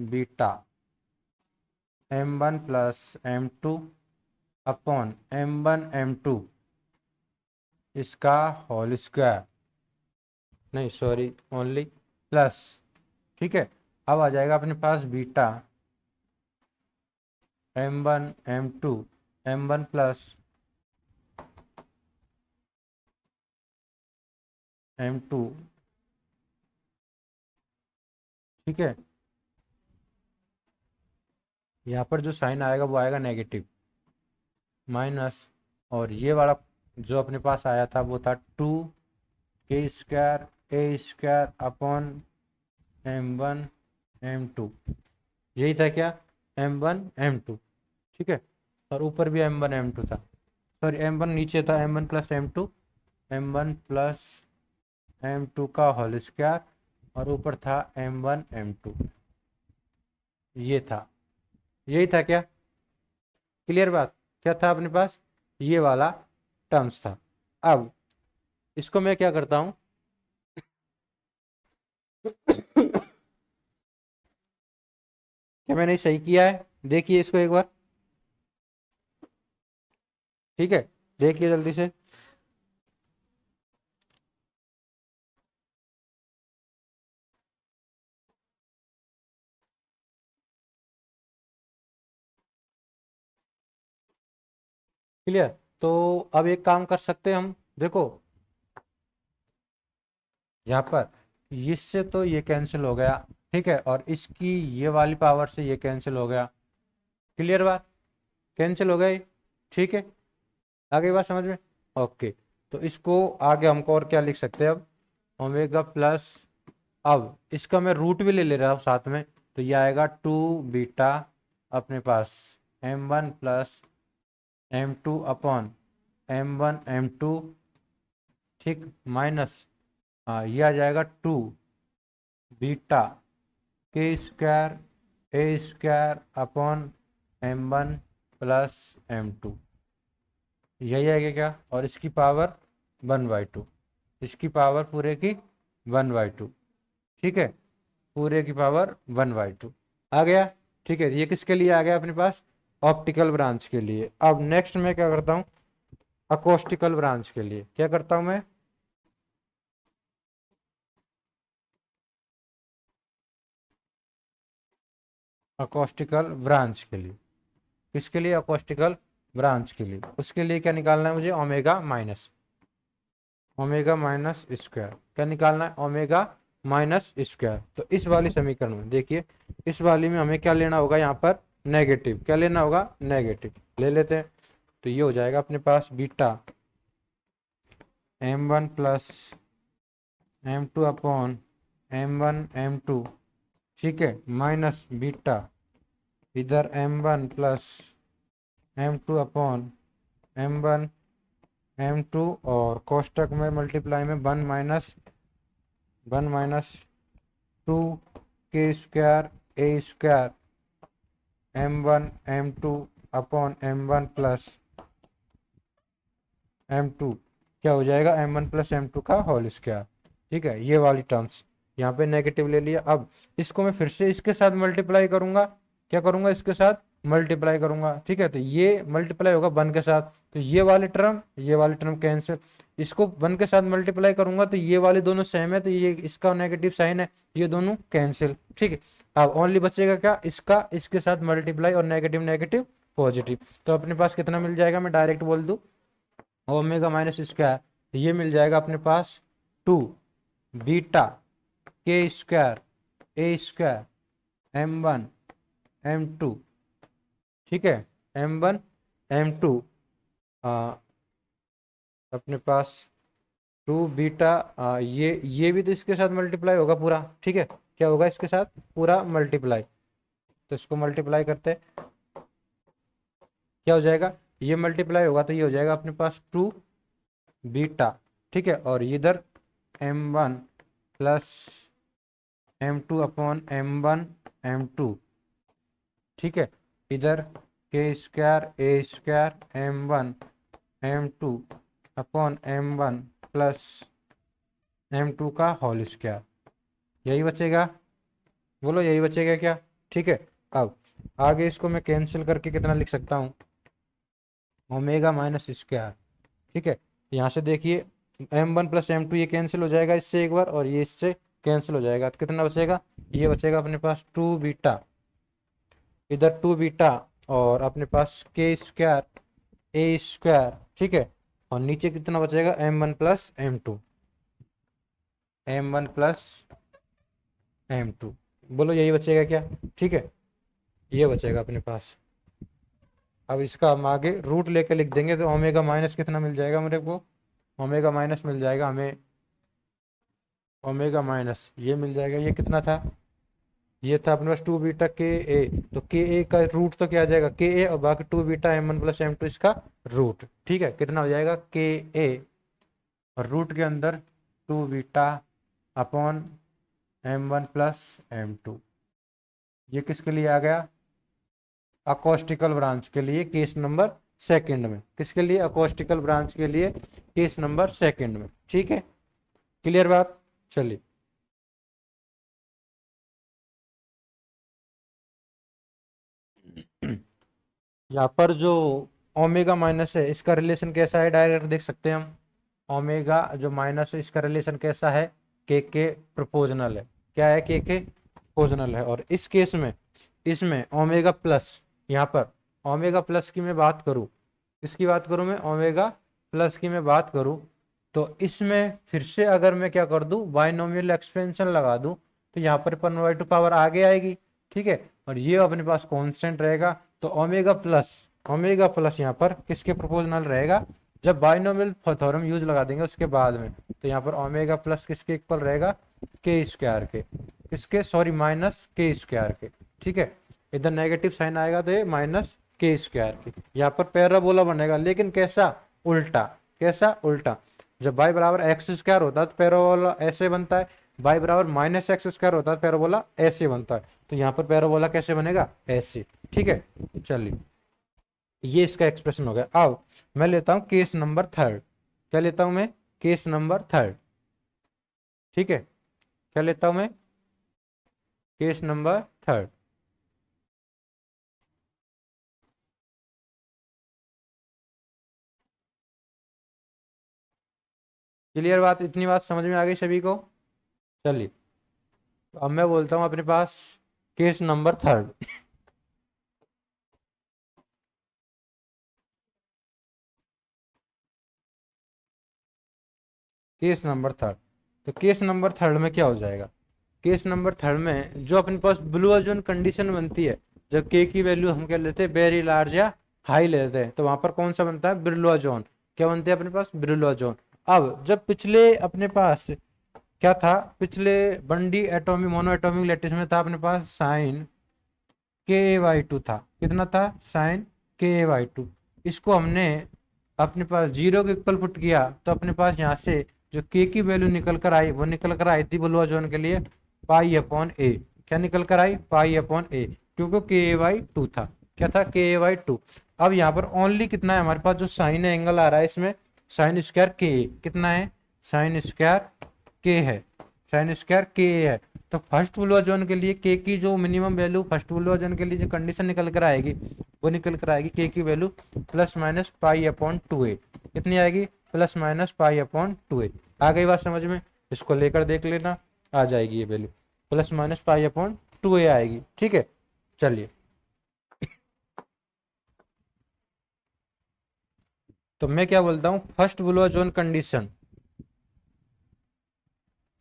beta m1 plus m2 upon m1 m2 इसका होल स्क्वायर, नहीं सॉरी ओनली प्लस, ठीक है। अब आ जाएगा अपने पास beta m1 m2 m1 plus m2, ठीक है, यहाँ पर जो साइन आएगा वो आएगा नेगेटिव माइनस, और ये वाला जो अपने पास आया था वो था 2 k² a² upon m1 m2, यही था क्या, m1 m2, ठीक है, और ऊपर भी m1 m2 था, सॉरी m1 नीचे था, m1 plus m2, m1 plus m2 का होल स्क्वायर, और ऊपर था m1 m2, ये था, यही था क्या, क्लियर बात, क्या था अपने पास, ये वाला टर्म्स था। अब इसको मैं क्या करता हूं, क्या मैंने सही किया है, देखिए इसको एक बार, ठीक है, देखिए जल्दी से, क्लियर। तो अब एक काम कर सकते हैं हम, देखो यहाँ पर इससे तो ये कैंसिल हो गया, ठीक है, और इसकी ये वाली पावर से ये कैंसिल हो गया, क्लियर बात, कैंसिल हो गई, ठीक है, आगे बात समझ में, ओके। तो इसको आगे हमको और क्या लिख सकते हैं अब, ओमेगा प्लस, अब इसका मैं रूट भी ले ले रहा हूँ साथ में, तो ये आएगा 2 बीटा अपने पास m1 plus m2 upon m1 m2, ठीक, माइनस, हाँ ये आ जाएगा 2 beta k² a² upon m1 plus m2, यही आएगा क्या, और इसकी पावर 1/2, इसकी पावर पूरे की 1/2, ठीक है, पूरे की पावर 1/2 आ गया। ठीक है, ये किसके लिए आ गया अपने पास, ऑप्टिकल ब्रांच के लिए। अब नेक्स्ट मैं क्या करता हूँ, अकोस्टिकल ब्रांच के लिए क्या करता हूँ मैं, अकोस्टिकल ब्रांच के लिए, किसके लिए, अकोस्टिकल ब्रांच के लिए, उसके लिए क्या निकालना है मुझे, ओमेगा माइनस स्क्वायर, क्या निकालना है, ओमेगा माइनस स्क्वायर। तो इस वाली समीकरण में देखिए, इस वाली में हमें क्या लेना होगा, यहाँ पर नेगेटिव, क्या लेना होगा, नेगेटिव ले लेते हैं। तो ये हो जाएगा अपने पास beta m1 plus m2 upon m1 m2, ठीक है, माइनस बीटा इधर m1 plus m2 upon m1 m2, और कोष्टक में मल्टीप्लाई में 1 minus 2 k² a² m1 m2 upon m1 plus m2, क्या हो जाएगा, m1 प्लस m2 का होल स्क्वायर, ठीक है, ये वाली टर्म्स यहाँ पे नेगेटिव ले लिया। अब इसको मैं फिर से इसके साथ मल्टीप्लाई करूंगा, क्या करूंगा, इसके साथ मल्टीप्लाई करूंगा, ठीक है, तो ये मल्टीप्लाई होगा 1 के साथ, तो ये वाली टर्म कैंसिल, इसको 1 के साथ मल्टीप्लाई करूंगा तो ये वाले दोनों सेम है, तो ये इसका नेगेटिव साइन है, ये दोनों कैंसिल, ठीक है। अब ओनली बचेगा क्या, इसका इसके साथ मल्टीप्लाई और नेगेटिव नेगेटिव पॉजिटिव, तो अपने पास कितना मिल जाएगा, मैं डायरेक्ट बोल दूं, ओमेगा माइनस स्क्वायर, ये मिल जाएगा अपने पास 2 beta k² a² m1 m2, ठीक है, m1 m2, अपने पास 2 बीटा, ये भी तो इसके साथ मल्टीप्लाई होगा पूरा, ठीक है, क्या होगा इसके साथ पूरा मल्टीप्लाई, तो इसको मल्टीप्लाई करते हैं, क्या हो जाएगा, ये मल्टीप्लाई होगा तो ये हो जाएगा अपने पास 2 बीटा, ठीक है, और इधर m1 plus m2 upon m1 m2, ठीक है, इधर k² a² m1 m2 upon m1 plus m2 का होल स्क्वायर, यही बचेगा, बोलो यही बचेगा क्या, ठीक है। अब आगे इसको मैं कैंसिल करके कितना लिख सकता हूँ, ओमेगा माइनस स्क्वायर, ठीक है, यहाँ से देखिए m1 प्लस m2 ये कैंसिल हो जाएगा इससे एक बार, और ये इससे कैंसिल हो जाएगा, तो कितना बचेगा, ये बचेगा अपने पास 2 बीटा, इधर 2 बीटा, और अपने पास k² a², ठीक है, और नीचे कितना बचेगा, m1 प्लस m2, बोलो यही बचेगा क्या, ठीक है, ये बचेगा अपने पास। अब इसका हम आगे रूट लेके लिख देंगे, तो ओमेगा माइनस कितना मिल जाएगा मेरे को, ओमेगा माइनस मिल जाएगा हमें, ओमेगा माइनस ये मिल जाएगा, ये कितना था, ये था अपने पास 2 बीटा के ए, तो के ए का रूट तो क्या आ जाएगा, के ए, और बाकी 2 बीटा m1 प्लस m2 इसका रूट, ठीक है, कितना हो जाएगा के ए, और रूट के अंदर 2 beta upon m1 plus m2, ये किसके लिए आ गया, अकोस्टिकल ब्रांच के लिए केस नंबर सेकंड में, किसके लिए, अकोस्टिकल ब्रांच के लिए केस नंबर सेकंड में, ठीक है, क्लियर बात, चलिए। यहाँ पर जो ओमेगा माइनस है इसका रिलेशन कैसा है, डायरेक्ट देख सकते हैं हम, ओमेगा जो माइनस है इसका रिलेशन कैसा है, के प्रोपोर्शनल है, क्या है, के प्रोपोर्शनल है, और इस केस में इसमें ओमेगा प्लस, यहाँ पर ओमेगा प्लस की मैं बात करूँ, किसकी बात करूँ मैं, ओमेगा प्लस की मैं बात करूँ, तो इसमें फिर से अगर मैं क्या कर दूं, बाइनोमियल एक्सपेंशन लगा दूं, तो यहाँ पर 1/2 पावर आगे आएगी, ठीक है, और ये अपने पास कांस्टेंट रहेगा, तो ओमेगा प्लस यहाँ पर किसके प्रोपोर्शनल रहेगा, जब बाइनोमियल थ्योरम यूज लगा देंगे उसके बाद में, तो यहाँ पर ओमेगा प्लस किसके इक्वल रहेगा, के स्क्वायर के, किसके, सॉरी माइनस के स्क्वायर के, ठीक है। इधर नेगेटिव साइन आएगा तो ये माइनस के स्क्वायर के, यहाँ पर पैराबोला बनेगा, लेकिन कैसा, उल्टा, कैसा, उल्टा। जब y बराबर एक्स स्क्वायर होता है तो पैराबोला ऐसे बनता है, y बराबर माइनस एक्स स्क्वायर होता है पैराबोला ऐसे बनता है। तो यहाँ पर पैराबोला कैसे बनेगा, ऐसे, ठीक है। चलिए ये इसका एक्सप्रेशन हो गया। अब मैं लेता हूं केस नंबर थर्ड। क्या लेता हूं मैं, केस नंबर थर्ड, ठीक है। क्या लेता हूं मैं, केस नंबर थर्ड। क्लियर बात, इतनी बात समझ में आ गई सभी को। चलिए तो अब मैं बोलता हूं अपने पास case number third. Case number third, तो केस नंबर थर्ड में क्या हो जाएगा, केस नंबर थर्ड में जो अपने पास ब्लू जोन कंडीशन बनती है, जब के की वैल्यू हम क्या लेते हैं, वेरी लार्ज या हाई लेते हैं, तो वहां पर कौन सा बनता है, ब्रिलुआ जोन। क्या बनते हैं अपने पास, ब्रिलुआ जोन। अब जब पिछले अपने पास क्या था, पिछले बंडी एटॉमिक मोनो एटॉमिक लैटिस में था अपने पास साइन के ए बाई 2 था, कितना था, साइन के ए बाई 2। इसको हमने अपने पास जीरो के इक्वल पुट किया तो अपने पास यहाँ से जो के की वैल्यू निकल कर आई वो निकल कर आई थी बुलवा जोन के लिए पाई/ए। क्या निकल कर आई, पाई/ए, क्योंकि के ए बाई 2 था। क्या था, के ए बाई 2। अब यहाँ पर ओनली कितना है हमारे पास, जो साइन एंगल आ रहा है इसमें, साइन स्क्वायर के ए कितना है, साइन स्क्वायर के है, साइन स्क्वायर के है। तो फर्स्ट बुलवा जोन के लिए के की जो मिनिमम वैल्यू फर्स्ट बुलवा जोन के लिए जो कंडीशन निकल कर आएगी वो निकल कर आएगी के की वैल्यू +/पाई/2a। कितनी आएगी, +/पाई/2a। आ गई बात समझ में, इसको लेकर देख लेना, आ जाएगी ये वैल्यू +/पाई/2a आएगी, ठीक है। चलिए तो मैं क्या बोलता हूँ, फर्स्ट बुलवा जोन कंडीशन,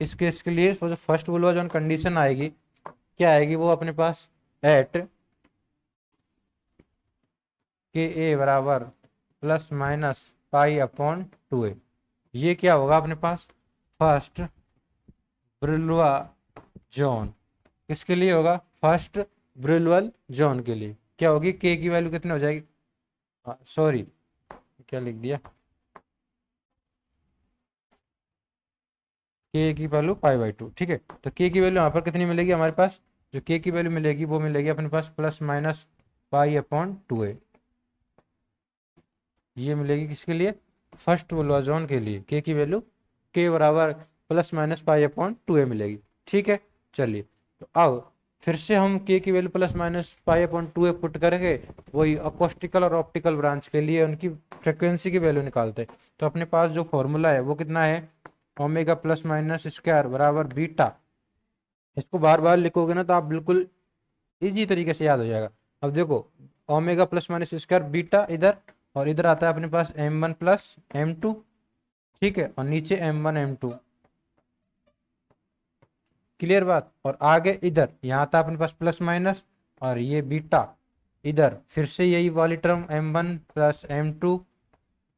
इस केस के लिए जो फर्स्ट बुलवा जोन कंडीशन आएगी क्या आएगी, वो अपने पास एट के ए बराबर +/पाई/2a। ये क्या होगा अपने पास, फर्स्ट ब्रिलवा जोन, किसके लिए होगा, फर्स्ट ब्रिलवल जोन के लिए। क्या होगी, के की वैल्यू कितनी हो जाएगी, सॉरी क्या लिख दिया, के की वैल्यू पाई/2, ठीक है। तो के की वैल्यू यहाँ पर कितनी मिलेगी हमारे पास, जो के की वैल्यू मिलेगी वो मिलेगी अपने पास +/पाई/2a। ये मिलेगी किसके लिए, फर्स्ट बुलवा जोन के लिए, के की वैल्यू के बराबर +/पाई/2a मिलेगी, ठीक है। चलिए तो अब फिर से हम के की वैल्यू +/पाई/2a पुट करके वही अकोस्टिकल और ऑप्टिकल ब्रांच के लिए उनकी फ्रिक्वेंसी की वैल्यू निकालते हैं। तो अपने पास जो फॉर्मूला है वो कितना है, ओमेगा प्लस माइनस स्क्वायर बराबर बीटा। इसको बार बार लिखोगे ना तो आप बिल्कुल इजी तरीके से याद हो जाएगा। अब देखो omega plus minus square beta इधर, और इधर आता है अपने पास m1 + m2, ठीक है, और नीचे m1 m2। क्लियर बात, और आगे इधर यहाँ आता है अपने पास प्लस माइनस, और ये बीटा इधर फिर से यही वाली term m1 + m2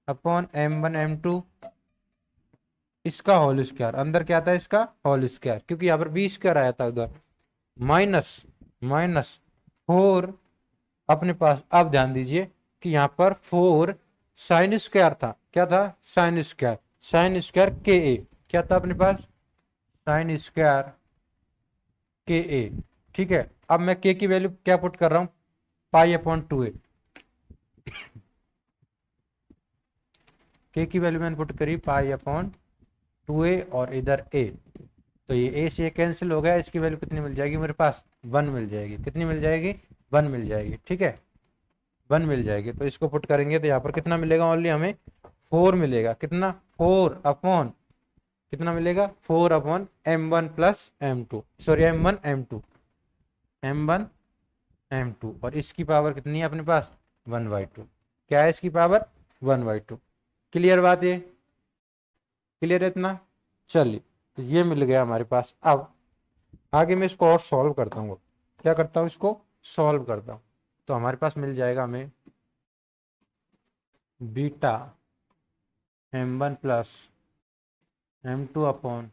upon m1 m2, इसका होल स्क्वायर, अंदर क्या आता है इसका होल स्क्वायर, क्योंकि यहाँ पर बी स्क्वायर आया था उधर, माइनस माइनस 4 अपने पास। अब ध्यान दीजिए कि यहाँ पर 4 साइन स्क्वायर था, क्या था, साइन स्क्वायर, साइन स्क्वायर के ए, क्या था अपने पास, साइन स्क्वायर के ए, ठीक है। अब मैं के की वैल्यू क्या पुट कर रहा हूं, पाई/2a। के की वैल्यू मैंने पुट करी पाई/2a, और इधर ए, तो ये ए से कैंसिल हो गया, इसकी वैल्यू कितनी मिल जाएगी मेरे पास, 1 मिल जाएगी। कितनी मिल जाएगी, 1 मिल जाएगी, ठीक है, 1 मिल जाएगी। तो इसको पुट करेंगे तो यहाँ पर कितना मिलेगा, ओनली हमें 4 मिलेगा। कितना, 4 अपॉन, कितना मिलेगा, 4/m1 + m2, sorry m1 m2, और इसकी पावर कितनी है अपने पास, 1/2। क्या है इसकी पावर, 1/2। क्लियर बात ये, क्लियर है इतना। चलिए तो ये मिल गया हमारे पास। अब आगे मैं इसको और सॉल्व करता हूँ, क्या करता हूँ, इसको सॉल्व करता हूँ। तो हमारे पास मिल जाएगा हमें beta m1 + m2 upon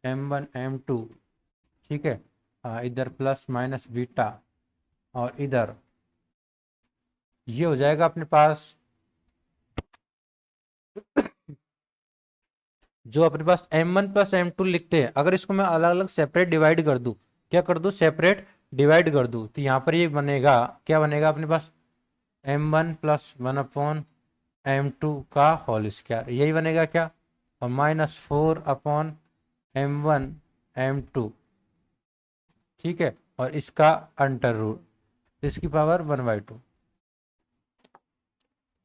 m1 m2, ठीक है। इधर प्लस माइनस बीटा, और इधर ये हो जाएगा अपने पास जो अपने पास m1 प्लस m2 लिखते हैं, अगर इसको मैं अलग अलग सेपरेट डिवाइड कर दूं, क्या कर दूं, सेपरेट डिवाइड कर दूं, तो यहाँ पर ये बनेगा, क्या बनेगा अपने पास, m1 प्लस 1/m2 का होल स्क्वायर, यही बनेगा क्या, और -4/m1 m2, ठीक है, और इसका अंडर रूट, इसकी पावर 1/2।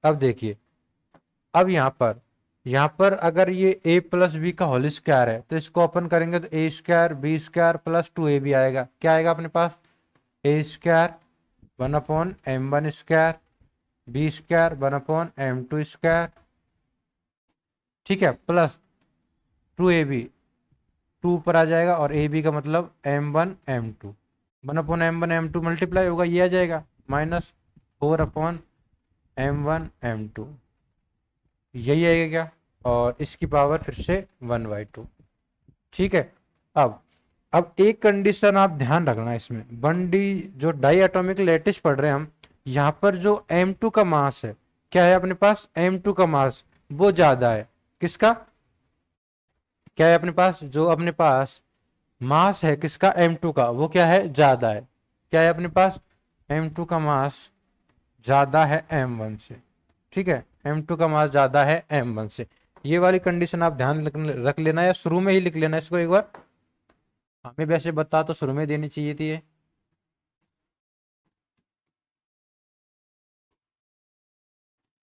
अब देखिए, अब यहाँ पर अगर ये a प्लस बी का होल स्क्वायर है, तो इसको ओपन करेंगे तो a square b square plus 2ab आएगा, क्या आएगा अपने पास, a square 1/m1 square, b square 1/m2 square, ठीक है, प्लस 2ab, 2 पर आ जाएगा, और ए बी का मतलब m1 m2, 1/m1 m2 multiply होगा, ये आ जाएगा -4/m1 m2, यही आएगा क्या, और इसकी पावर फिर से 1/2, ठीक है। अब एक कंडीशन आप ध्यान रखना इसमें, बंडी जो डाई एटॉमिक लैटिस पढ़ रहे हैं हम, यहाँ पर जो m2 का मास है, क्या है अपने पास, m2 का मास वो ज्यादा है, किसका, क्या है अपने पास, जो अपने पास मास है किसका, m2 का, वो क्या है, ज्यादा है, क्या है अपने पास, m2 का मास ज्यादा है m1 से, ठीक है, m2 का मास ज्यादा है m1 से, ये वाली कंडीशन आप ध्यान रख लेना, या शुरू में ही लिख लेना इसको एक बार, हमें वैसे बता तो शुरू में देनी चाहिए थी ये,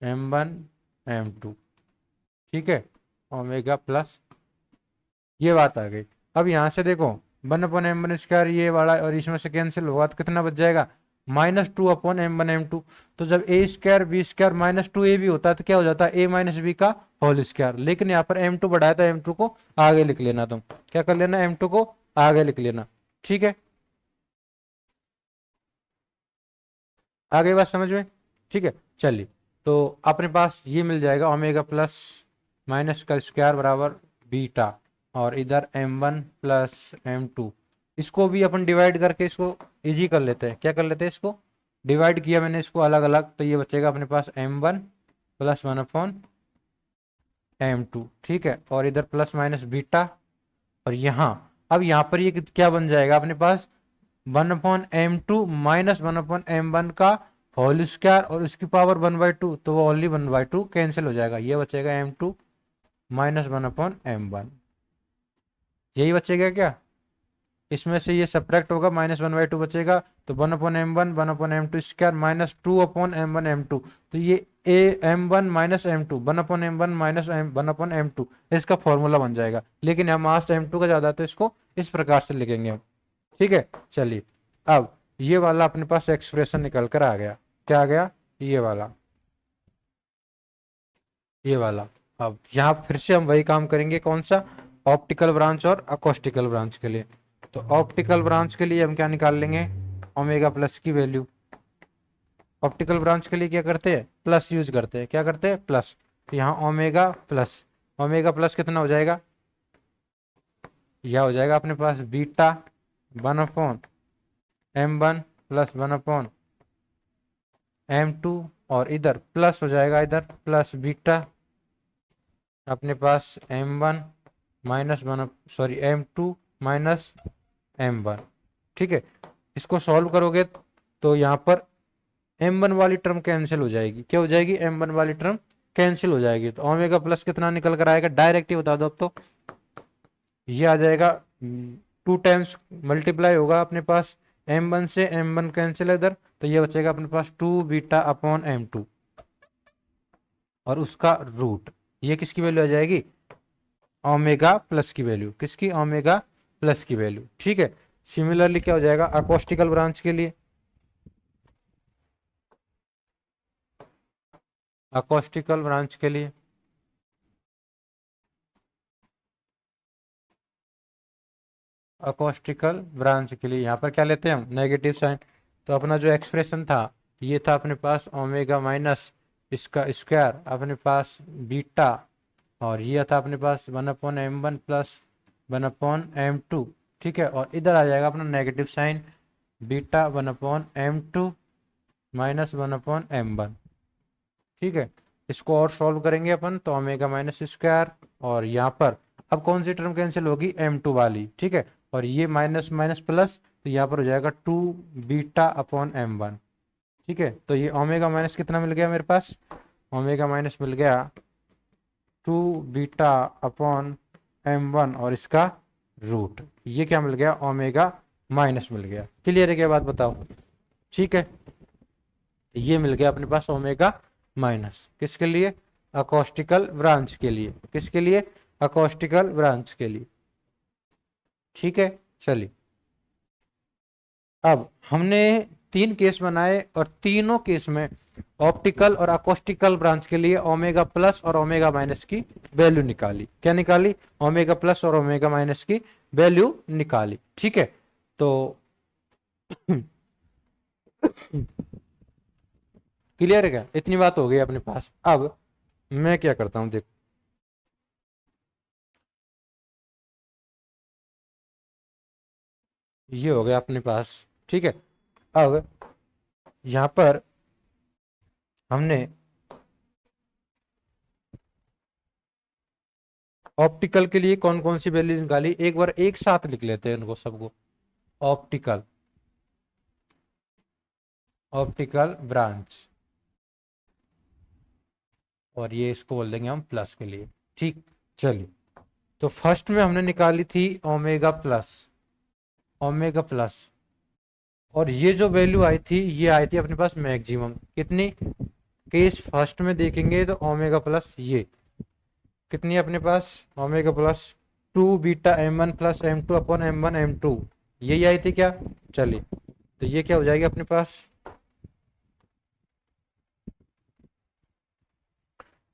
m1 m2, ठीक है, ओमेगा प्लस, ये बात आ गई। अब यहां से देखो 1/m1 स्क्वायर ये वाला, और इसमें से कैंसिल हुआ तो कितना बच जाएगा, -2/m1 m2, तो जब ए स्क्वायर बी स्क्वायर -2a भी होता है तो क्या हो जाता है, a माइनस बी का होल स्क्वायर, लेकिन यहाँ पर m2 बढ़ाया था, m2 को आगे लिख लेना, तुम क्या कर लेना, m2 को आगे लिख लेना, ठीक है, आगे बात समझ में, ठीक है, चलिए, तो अपने पास ये मिल जाएगा ओमेगा प्लस माइनस का स्क्वायर बराबर बीटा, और इधर m1 प्लस m2, इसको भी अपन डिवाइड करके इसको इजी कर लेते हैं, क्या कर लेते हैं, इसको डिवाइड किया मैंने इसको अलग अलग, तो ये बचेगा अपने पास m1 प्लस 1/m2, ठीक है, और इधर प्लस माइनस बीटा, और यहाँ अब यहाँ पर ये क्या बन जाएगा अपने पास, 1/m2 माइनस 1/m1 का होल स्क्वायर, और उसकी पावर 1/2, तो वो ओनली 1/2 कैंसिल हो जाएगा, ये बचेगा m2 माइनस 1/m1, यही बचेगा क्या, इसमें से ये सब्ट्रैक्ट होगा, -1/2 बचेगा, तो 1/m1 1/m2 square minus 2/m1 m2, तो ये m1 minus m2 1/m1 minus 1/m2, इसका फॉर्मूला बन जाएगा, लेकिन यहाँ मास m2 का ज्यादा है तो इसको इस प्रकार से लिखेंगे हम, ठीक है, चलिए, अब ये वाला अपने पास एक्सप्रेशन निकल कर आ गया, क्या आ गया, ये वाला, ये वाला। अब यहाँ फिर से हम वही काम करेंगे, कौन सा, ऑप्टिकल ब्रांच और अकोस्टिकल ब्रांच के लिए, तो ऑप्टिकल ब्रांच के लिए हम क्या निकाल लेंगे, ओमेगा प्लस की वैल्यू, ऑप्टिकल ब्रांच के लिए क्या करते हैं, प्लस यूज करते हैं, क्या करते हैं, प्लस, तो यहाँ ओमेगा प्लस कितना हो जाएगा, यह हो जाएगा अपने पास बीटा 1/m1 प्लस 1/m2, और इधर प्लस हो जाएगा, इधर प्लस बीटा अपने पास m1 minus 1, sorry m2 minus m1, ठीक है, इसको सॉल्व करोगे तो यहाँ पर m1 वाली टर्म कैंसिल हो जाएगी, क्या हो जाएगी, m1 वाली टर्म कैंसिल हो जाएगी, तो ओमेगा प्लस कितना निकल कर आएगा, डायरेक्ट ही बता दो अब तो, ये आ जाएगा 2 टाइम्स मल्टीप्लाई होगा अपने पास m1 से, m1 कैंसिल है इधर, तो ये बचेगा अपने पास 2β/m2, और उसका रूट, ये किसकी वैल्यू आ जाएगी, ओमेगा प्लस की वैल्यू, किसकी, ओमेगा प्लस की वैल्यू, ठीक है। सिमिलरली क्या हो जाएगा अकोस्टिकल ब्रांच के लिए, अकोस्टिकल ब्रांच के लिए, अकोस्टिकल ब्रांच के लिए यहाँ पर क्या लेते हैं हम, नेगेटिव साइन, तो अपना जो एक्सप्रेशन था ये था अपने पास ओमेगा माइनस इसका स्क्वायर अपने पास बीटा और ये था अपने पास 1/m1 प्लस 1/m2, ठीक है। और इधर आ जाएगा अपना negative sign, beta 1/m2 minus 1/m1, ठीक है। इसको और सॉल्व करेंगे अपन तो ओमेगा माइनस स्क्वायर, और यहाँ पर अब कौन सी टर्म कैंसिल होगी, m2 वाली, ठीक है। और ये माइनस माइनस प्लस, तो यहाँ पर हो जाएगा 2β/m1, ठीक है। तो ये ओमेगा माइनस कितना मिल गया मेरे पास, ओमेगा माइनस मिल गया 2β/m1 और इसका रूट, ये क्या मिल गया, ओमेगा माइनस मिल गया। क्लियर है क्या बात, बताओ, ठीक है। ये मिल गया अपने पास ओमेगा माइनस, किसके लिए, अकोस्टिकल ब्रांच के लिए, किसके लिए, अकोस्टिकल ब्रांच के लिए, ठीक है। चलिए, अब हमने 3 केस बनाए और तीनों केस में ऑप्टिकल और अकोस्टिकल ब्रांच के लिए ओमेगा प्लस और ओमेगा माइनस की वैल्यू निकाली। क्या निकाली, ओमेगा प्लस और ओमेगा माइनस की वैल्यू निकाली, ठीक है। तो क्लियर है क्या, इतनी बात हो गई अपने पास। अब मैं क्या करता हूं, देखो ये हो गया अपने पास, ठीक है। अब यहां पर हमने ऑप्टिकल के लिए कौन कौन सी वैल्यू निकाली, एक बार एक साथ लिख लेते हैं इनको सबको। ऑप्टिकल, ऑप्टिकल ब्रांच, और ये इसको बोल देंगे हम प्लस के लिए, ठीक। चलिए, तो फर्स्ट में हमने निकाली थी ओमेगा प्लस, ओमेगा प्लस, और ये जो वैल्यू आई थी ये आई थी अपने पास मैक्सिमम, कितनी, केस फर्स्ट में देखेंगे तो ओमेगा प्लस ये कितनी है अपने पास, omega plus 2βm1 plus m2/m1m2, यही आई थी क्या। चलिए, तो ये क्या हो जाएगी अपने पास,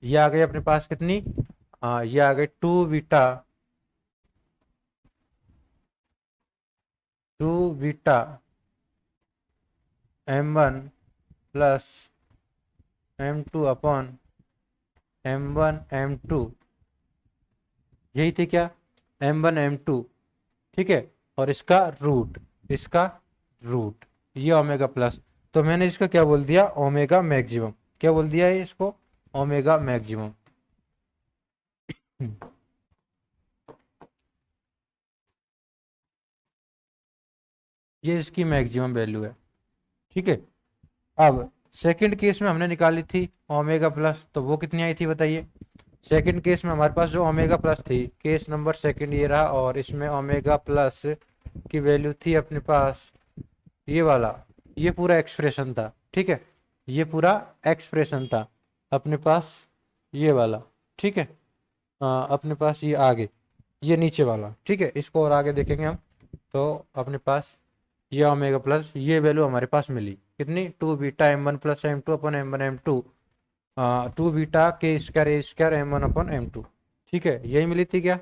ये आ गई अपने पास कितनी, ये आ गई 2βm1 प्लस m2/m1m2, यही थी क्या, m1m2, ठीक है। और इसका रूट, इसका रूट, ये ओमेगा प्लस, तो मैंने इसका क्या बोल दिया, ओमेगा मैक्सिमम, क्या बोल दिया है इसको, ओमेगा मैक्सिमम। ये इसकी मैक्सिमम वैल्यू है, ठीक है। अब सेकंड केस में हमने निकाली थी ओमेगा प्लस, तो वो कितनी आई थी बताइए। सेकंड केस में हमारे पास जो ओमेगा प्लस थी, केस नंबर सेकंड ये रहा, और इसमें ओमेगा प्लस की वैल्यू थी अपने पास ये वाला, ये पूरा एक्सप्रेशन था, ठीक है। ये पूरा एक्सप्रेशन था अपने पास, ये वाला, ठीक है। अपने पास ये आगे, ये नीचे वाला, ठीक है। इसको और आगे देखेंगे हम, तो अपने पास ये ओमेगा प्लस, ये वैल्यू हमारे पास मिली कितनी, 2βm1 प्लस m2/m1m2, 2βk²a²m1/m2, ठीक है। यही मिली थी क्या,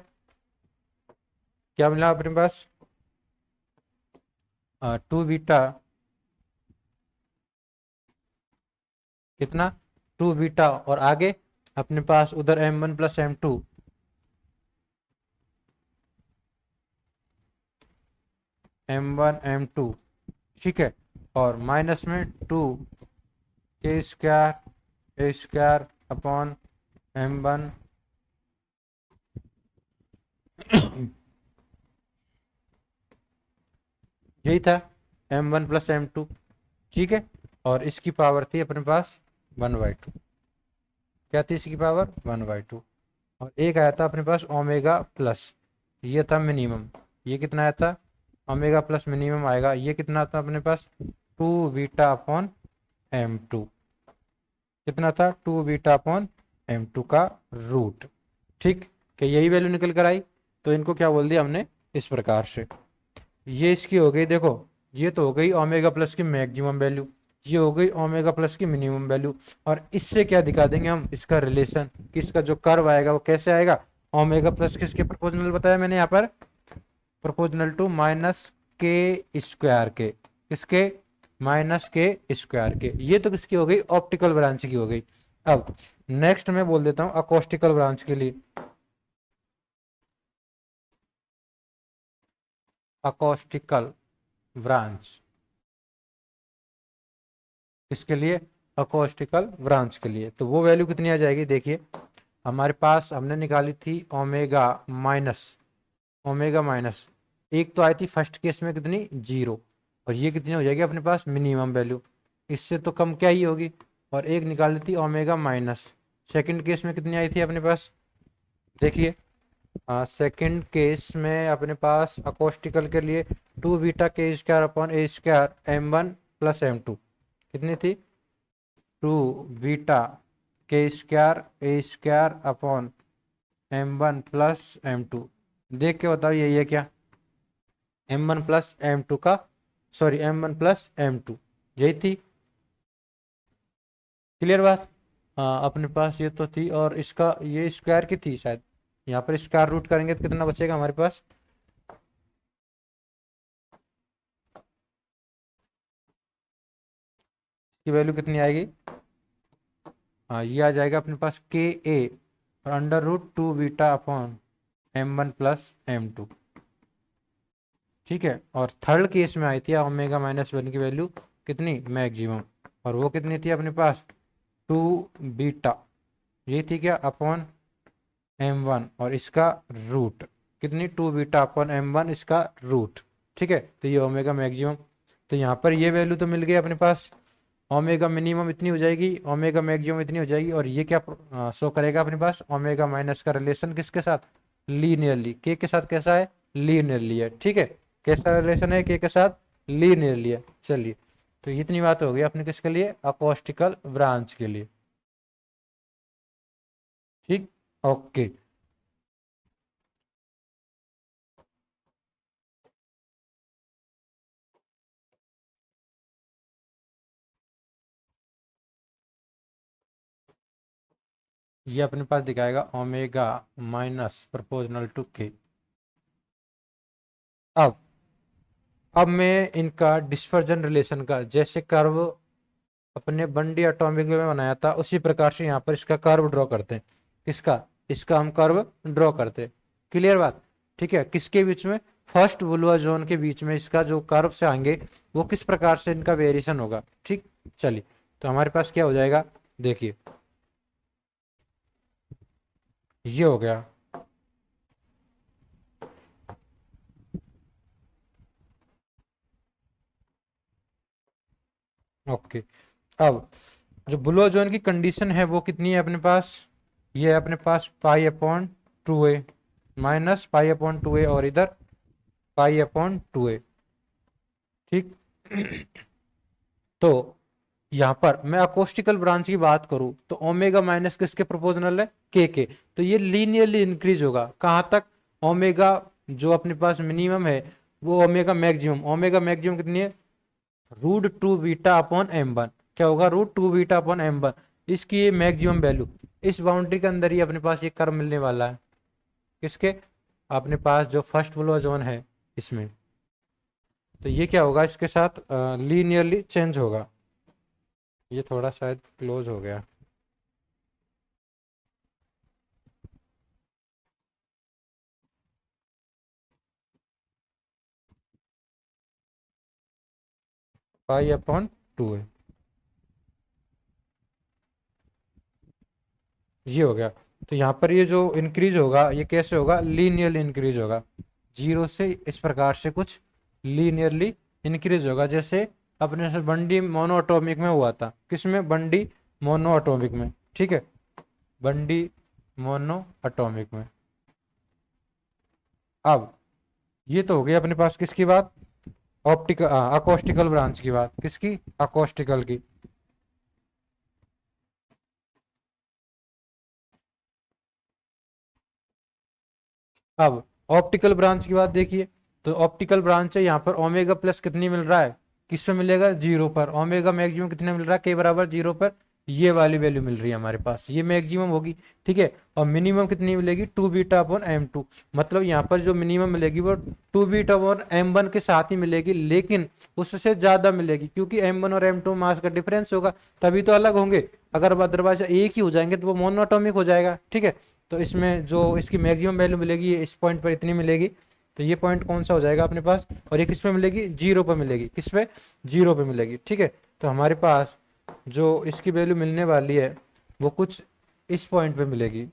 क्या मिला अपने पास, 2β कितना, 2β, और आगे अपने पास उधर m1 प्लस m2, m1m2, ठीक है। और माइनस में 2k²a²/m1, यही था m1 प्लस m2, ठीक है। और इसकी पावर थी अपने पास 1/2, क्या थी इसकी पावर, 1/2। और एक आया था अपने पास ओमेगा प्लस, ये था मिनिमम, ये कितना आया था, ओमेगा प्लस मिनिमम आएगा, ये कितना था अपने पास, 2β/m2, कितना था, 2β/m2 का रूट, ठीक। कि यही वैल्यू निकल कर आई, तो इनको क्या बोल दिया हमने इस प्रकार से। ये इसकी हो गई, देखो ये तो हो गई ओमेगा प्लस की मैक्सिमम वैल्यू, ये हो गई ओमेगा प्लस की मिनिमम वैल्यू। और इससे क्या दिखा देंगे हम, इसका रिलेशन, कि इसका जो कर्व आएगा वो कैसे आएगा, ओमेगा प्लस किसके प्रोपोर्शनल बताया मैंने यहाँ पर, प्रोपोर्शनल टू -k² के, किसके, -k² के। ये तो किसकी हो गई, ऑप्टिकल ब्रांच की हो गई। अब नेक्स्ट मैं बोल देता हूं अकोस्टिकल ब्रांच के लिए। अकोस्टिकल ब्रांच इसके लिए, अकोस्टिकल ब्रांच के लिए तो वो वैल्यू कितनी आ जाएगी, देखिए हमारे पास हमने निकाली थी ओमेगा माइनस, ओमेगा माइनस एक तो आई थी फर्स्ट केस में कितनी, जीरो, और ये कितनी हो जाएगी अपने पास मिनिमम वैल्यू, इससे तो कम क्या ही होगी, और एक निकाली थी ओमेगा माइनस, सेकंड केस में कितनी आई थी अपने पास, देखिए सेकंड केस में अपने पास अकोस्टिकल के लिए टू बीटा के square upon a square m one plus m two, कितनी थी, टू बीटा के square a square upon m one plus m two, देख के बताओ ये क्या, m one plus m two का, sorry m one plus m two, यही थी, क्लियर बात। हाँ अपने पास ये तो थी, और इसका ये स्क्वायर की थी शायद, यहाँ पर स्क्वायर रूट करेंगे तो कितना बचेगा हमारे पास, की वैल्यू कितनी आएगी, हाँ ये आ जाएगा अपने पास के ए और under root two beta upon m one plus m two, ठीक है। और थर्ड केस में आई थी ओमेगा माइनस वन की वैल्यू कितनी, मैक्सिमम, और वो कितनी थी अपने पास, टू बीटा, ये थी क्या, अपॉन एम वन और इसका रूट, कितनी, two beta upon m one इसका रूट, ठीक है। तो ये ओमेगा मैक्सिमम, तो यहाँ पर ये वैल्यू तो मिल गई अपने पास, ओमेगा मिनिमम इतनी हो जाएगी, ओमेगा मैक्सिमम इतनी हो जाएगी, और ये क्या शो करेगा अपने पास, ओमेगा माइनस का रिलेशन किसके साथ, लीनियरली, के साथ कैसा है, लीनियरली है, ठीक है, कैसा रिलेशन है के साथ, लीनियरली है। चलिए तो इतनी बात हो गई अपने किसके लिए, अकोस्टिकल ब्रांच के लिए, ठीक, ओके। ये अपने पास दिखाएगा ओमेगा माइनस प्रोपोर्शनल टू के। अब मैं इनका डिस्पर्जन रिलेशन का, जैसे कर्व अपने बंडी एटॉमिक में बनाया था उसी प्रकार से यहाँ पर इसका कर्व ड्रॉ करते हैं, किसका, इसका हम कर्व ड्रॉ करते हैं, क्लियर बात, ठीक है। किसके बीच में, फर्स्ट बुलवा जोन के बीच में इसका जो कर्व से आएंगे वो किस प्रकार से इनका वेरिएशन होगा, ठीक। चलिए तो हमारे पास क्या हो जाएगा, देखिए ये हो गया, ओके। अब जो बुलवा जोन की कंडीशन है वो कितनी है अपने पास, ये है अपने पास पाई अपॉन टू ए, माइनस पाई अपॉन टू ए, और इधर पाई अपॉन टू ए, ठीक। तो यहाँ पर मैं अकोस्टिकल ब्रांच की बात करूं तो ओमेगा माइनस किसके प्रोपोर्शनल है, के, तो ये लीनियरली इंक्रीज होगा कहाँ तक, ओमेगा जो अपने पास मिनिमम है वो ओमेगा मैक्सिमम, ओमेगा मैक्सिमम कितनी है, root two beta upon m one, क्या होगा, root two beta upon m one, इसकी ये मैक्सिमम वैल्यू, इस बाउंड्री के अंदर ही अपने पास ये कर्व मिलने वाला है, किसके, अपने पास जो फर्स्ट फ्लो जोन है इसमें, तो ये क्या होगा इसके साथ लीनियरली चेंज होगा, ये थोड़ा शायद क्लोज हो गया, पाई अपॉन टू है, ये हो गया। तो यहाँ पर ये जो इंक्रीज होगा ये कैसे होगा, लीनियरली इंक्रीज होगा, जीरो से इस प्रकार से कुछ लीनियरली इंक्रीज होगा, जैसे अपने से बंडी मोनोअटोमिक में हुआ था, किसमें, बंडी मोनोअटोमिक में, ठीक है, बंडी मोनोअटोमिक में। अब ये तो हो गई अपने पास किसकी बात, ऑप्टिकल अकोस्टिकल ब्रांच की बात, किसकी, अकोस्टिकल की। अब ऑप्टिकल ब्रांच की बात देखिए, तो ऑप्टिकल ब्रांच है यहाँ पर ओमेगा प्लस कितनी मिल रहा है, किस पे मिलेगा, जीरो पर, ओमेगा मैक्सिमम कितने मिल रहा है, के बराबर जीरो पर, ये वाली वैल्यू मिल रही है हमारे पास, ये मैक्सिमम होगी। ठीक है, और मिनिमम कितनी मिलेगी, 2β/m2। मतलब यहाँ पर जो मिनिमम मिलेगी वो 2β/m1 के साथ ही मिलेगी, लेकिन उससे ज्यादा मिलेगी, क्योंकि m1 और m2 मास का डिफरेंस होगा, तभी तो अलग होंगे। अगर अदरवाइज एक ही हो जाएंगे तो वो मोनोटॉमिक हो जाएगा। ठीक है, तो इसमें जो इसकी मैक्सिमम वैल्यू मिलेगी ये इस पॉइंट पर इतनी मिलेगी, तो ये पॉइंट कौन सा हो जाएगा अपने पास, और ये किस पे मिलेगी, 0 पे मिलेगी। किस पे, 0 पे मिलेगी। ठीक है, तो हमारे पास जो इसकी वैल्यू मिलने वाली है वो कुछ इस पॉइंट पे मिलेगी।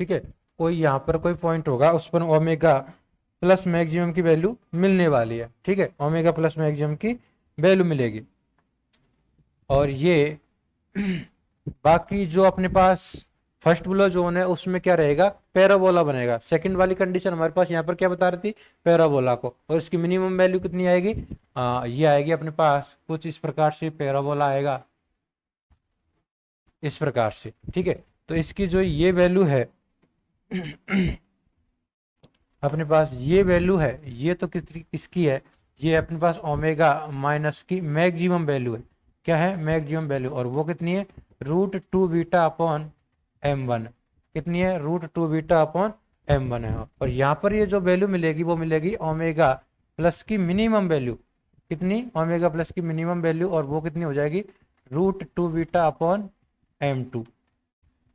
ठीक है, कोई यहाँ पर कोई पॉइंट होगा उस पर ओमेगा प्लस मैक्सिमम की वैल्यू मिलने वाली है। ठीक है, ओमेगा प्लस मैक्सिमम की वैल्यू मिलेगी। और ये बाकी जो अपने पास फर्स्ट ब्लो जोन है उसमें क्या रहेगा, पैराबोला बनेगा। सेकंड वाली कंडीशन हमारे पास यहाँ पर क्या बता रही थी, पैराबोला को, और इसकी मिनिमम वैल्यू कितनी आएगी, ये आएगी अपने पास कुछ इस प्रकार से, पैराबोला आएगा इस प्रकार से। ठीक है, तो इसकी जो ये वैल्यू है अपने पास, ये वैल्यू है, ये तो किसकी है, ये अपने पास ओमेगा माइनस की मैक्सिमम वैल्यू है। क्या है, मैक्सिमम वैल्यू, और वो कितनी है, √2β/m1। कितनी है, √2β/m1 है। और यहाँ पर ये जो वैल्यू मिलेगी वो मिलेगी ओमेगा प्लस की मिनिमम वैल्यू। कितनी, ओमेगा प्लस की मिनिमम वैल्यू, और वो कितनी हो जाएगी, √2β/m2।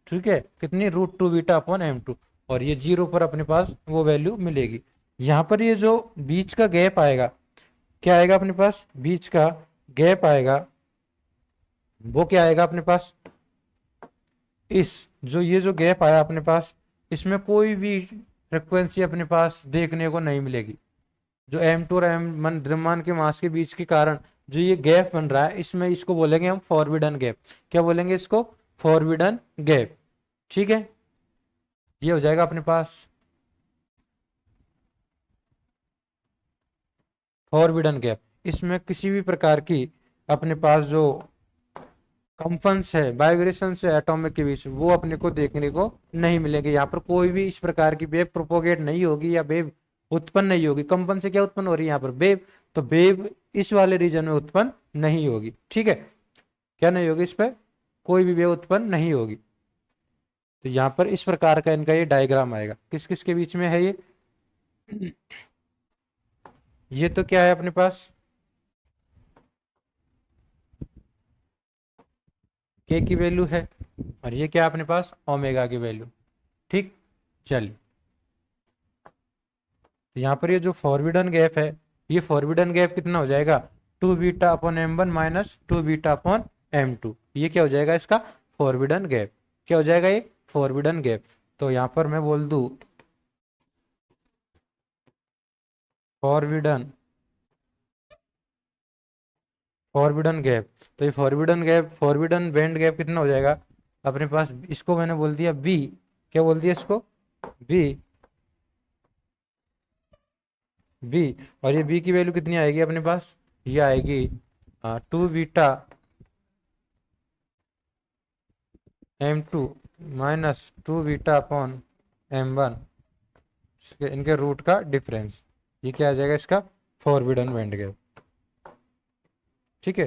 ठीक है, कितनी, √2β/m2, और ये 0 पर अपने पास वो वैल्यू मिलेगी। यहाँ पर ये जो बीच का गैप आएगा, क्या आएगा अपने पास, बीच का गैप आएगा, वो क्या आएगा अपने पास, इस जो ये जो गैप आया अपने पास, इसमें कोई भी फ्रिक्वेंसी अपने पास देखने को नहीं मिलेगी। जो m2 और m1 द्रव्यमान के मास के बीच के कारण जो ये गैप बन रहा है, इसमें इसको बोलेंगे हम फॉरबिडन गैप। क्या बोलेंगे इसको, फॉरबिडन गैप। ठीक है, ये हो जाएगा अपने पास फॉरबिडन गैप। इसमें किसी भी प्रकार की अपने पास जो कंपन्स है, वाइब्रेशन है एटॉमिक के बीच, वो अपने को देखने को नहीं मिलेंगे। यहाँ पर कोई भी इस प्रकार की वेव प्रोपोगेट नहीं होगी या वेव उत्पन्न नहीं होगी। कंपन से क्या उत्पन्न हो रही है यहाँ पर, वेव, तो वेव इस वाले रीजन में उत्पन्न नहीं होगी। ठीक है, क्या नहीं होगी, इस पर कोई भी वेव उत्पन्न नहीं होगी। तो यहाँ पर इस प्रकार का इनका ये डायग्राम आएगा। किस किस के बीच में है ये तो क्या है अपने पास, के की वैल्यू है, और ये क्या अपने पास, ओमेगा की वैल्यू। ठीक, चलिए, तो यहाँ पर ये जो फॉरबिडन गैप है, ये फॉरबिडन गैप कितना हो जाएगा, 2β/m1 माइनस 2β/m2। ये क्या हो जाएगा इसका, फॉरबिडन गैप। क्या हो जाएगा ये, फॉरबिडन गैप। तो यहाँ पर मैं बोल दूं फॉरबिडन फॉरबिडन गैप, तो ये forbidden gap, forbidden band gap कितना हो जाएगा अपने पास, इसको मैंने बोल दिया बी। क्या बोल दिया इसको, बी, बी। और ये बी की वैल्यू कितनी आएगी अपने पास, ये आएगी 2β/m2 माइनस 2β/m1, इनके रूट का डिफरेंस। ये क्या आ जाएगा इसका, फॉरबिडन बैंड गैप। ठीक है,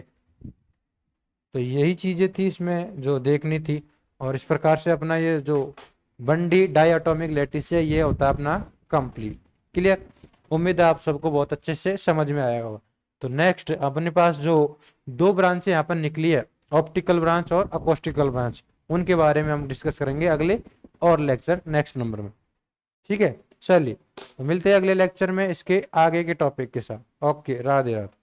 तो यही चीजें थी इसमें जो देखनी थी। और इस प्रकार से अपना ये जो बंडी डायटोमिक लैटिस है ये होता है अपना कंप्लीट। क्लियर, उम्मीद है आप सबको बहुत अच्छे से समझ में आया होगा। तो नेक्स्ट अपने पास जो दो ब्रांचें यहाँ पर निकली है, ऑप्टिकल ब्रांच और अकोस्टिकल ब्रांच, उनके बारे में हम डिस्कस करेंगे अगले और लेक्चर नेक्स्ट नंबर में। ठीक है, चलिए, तो मिलते हैं अगले लेक्चर में इसके आगे के टॉपिक के साथ। ओके, राधे राधे।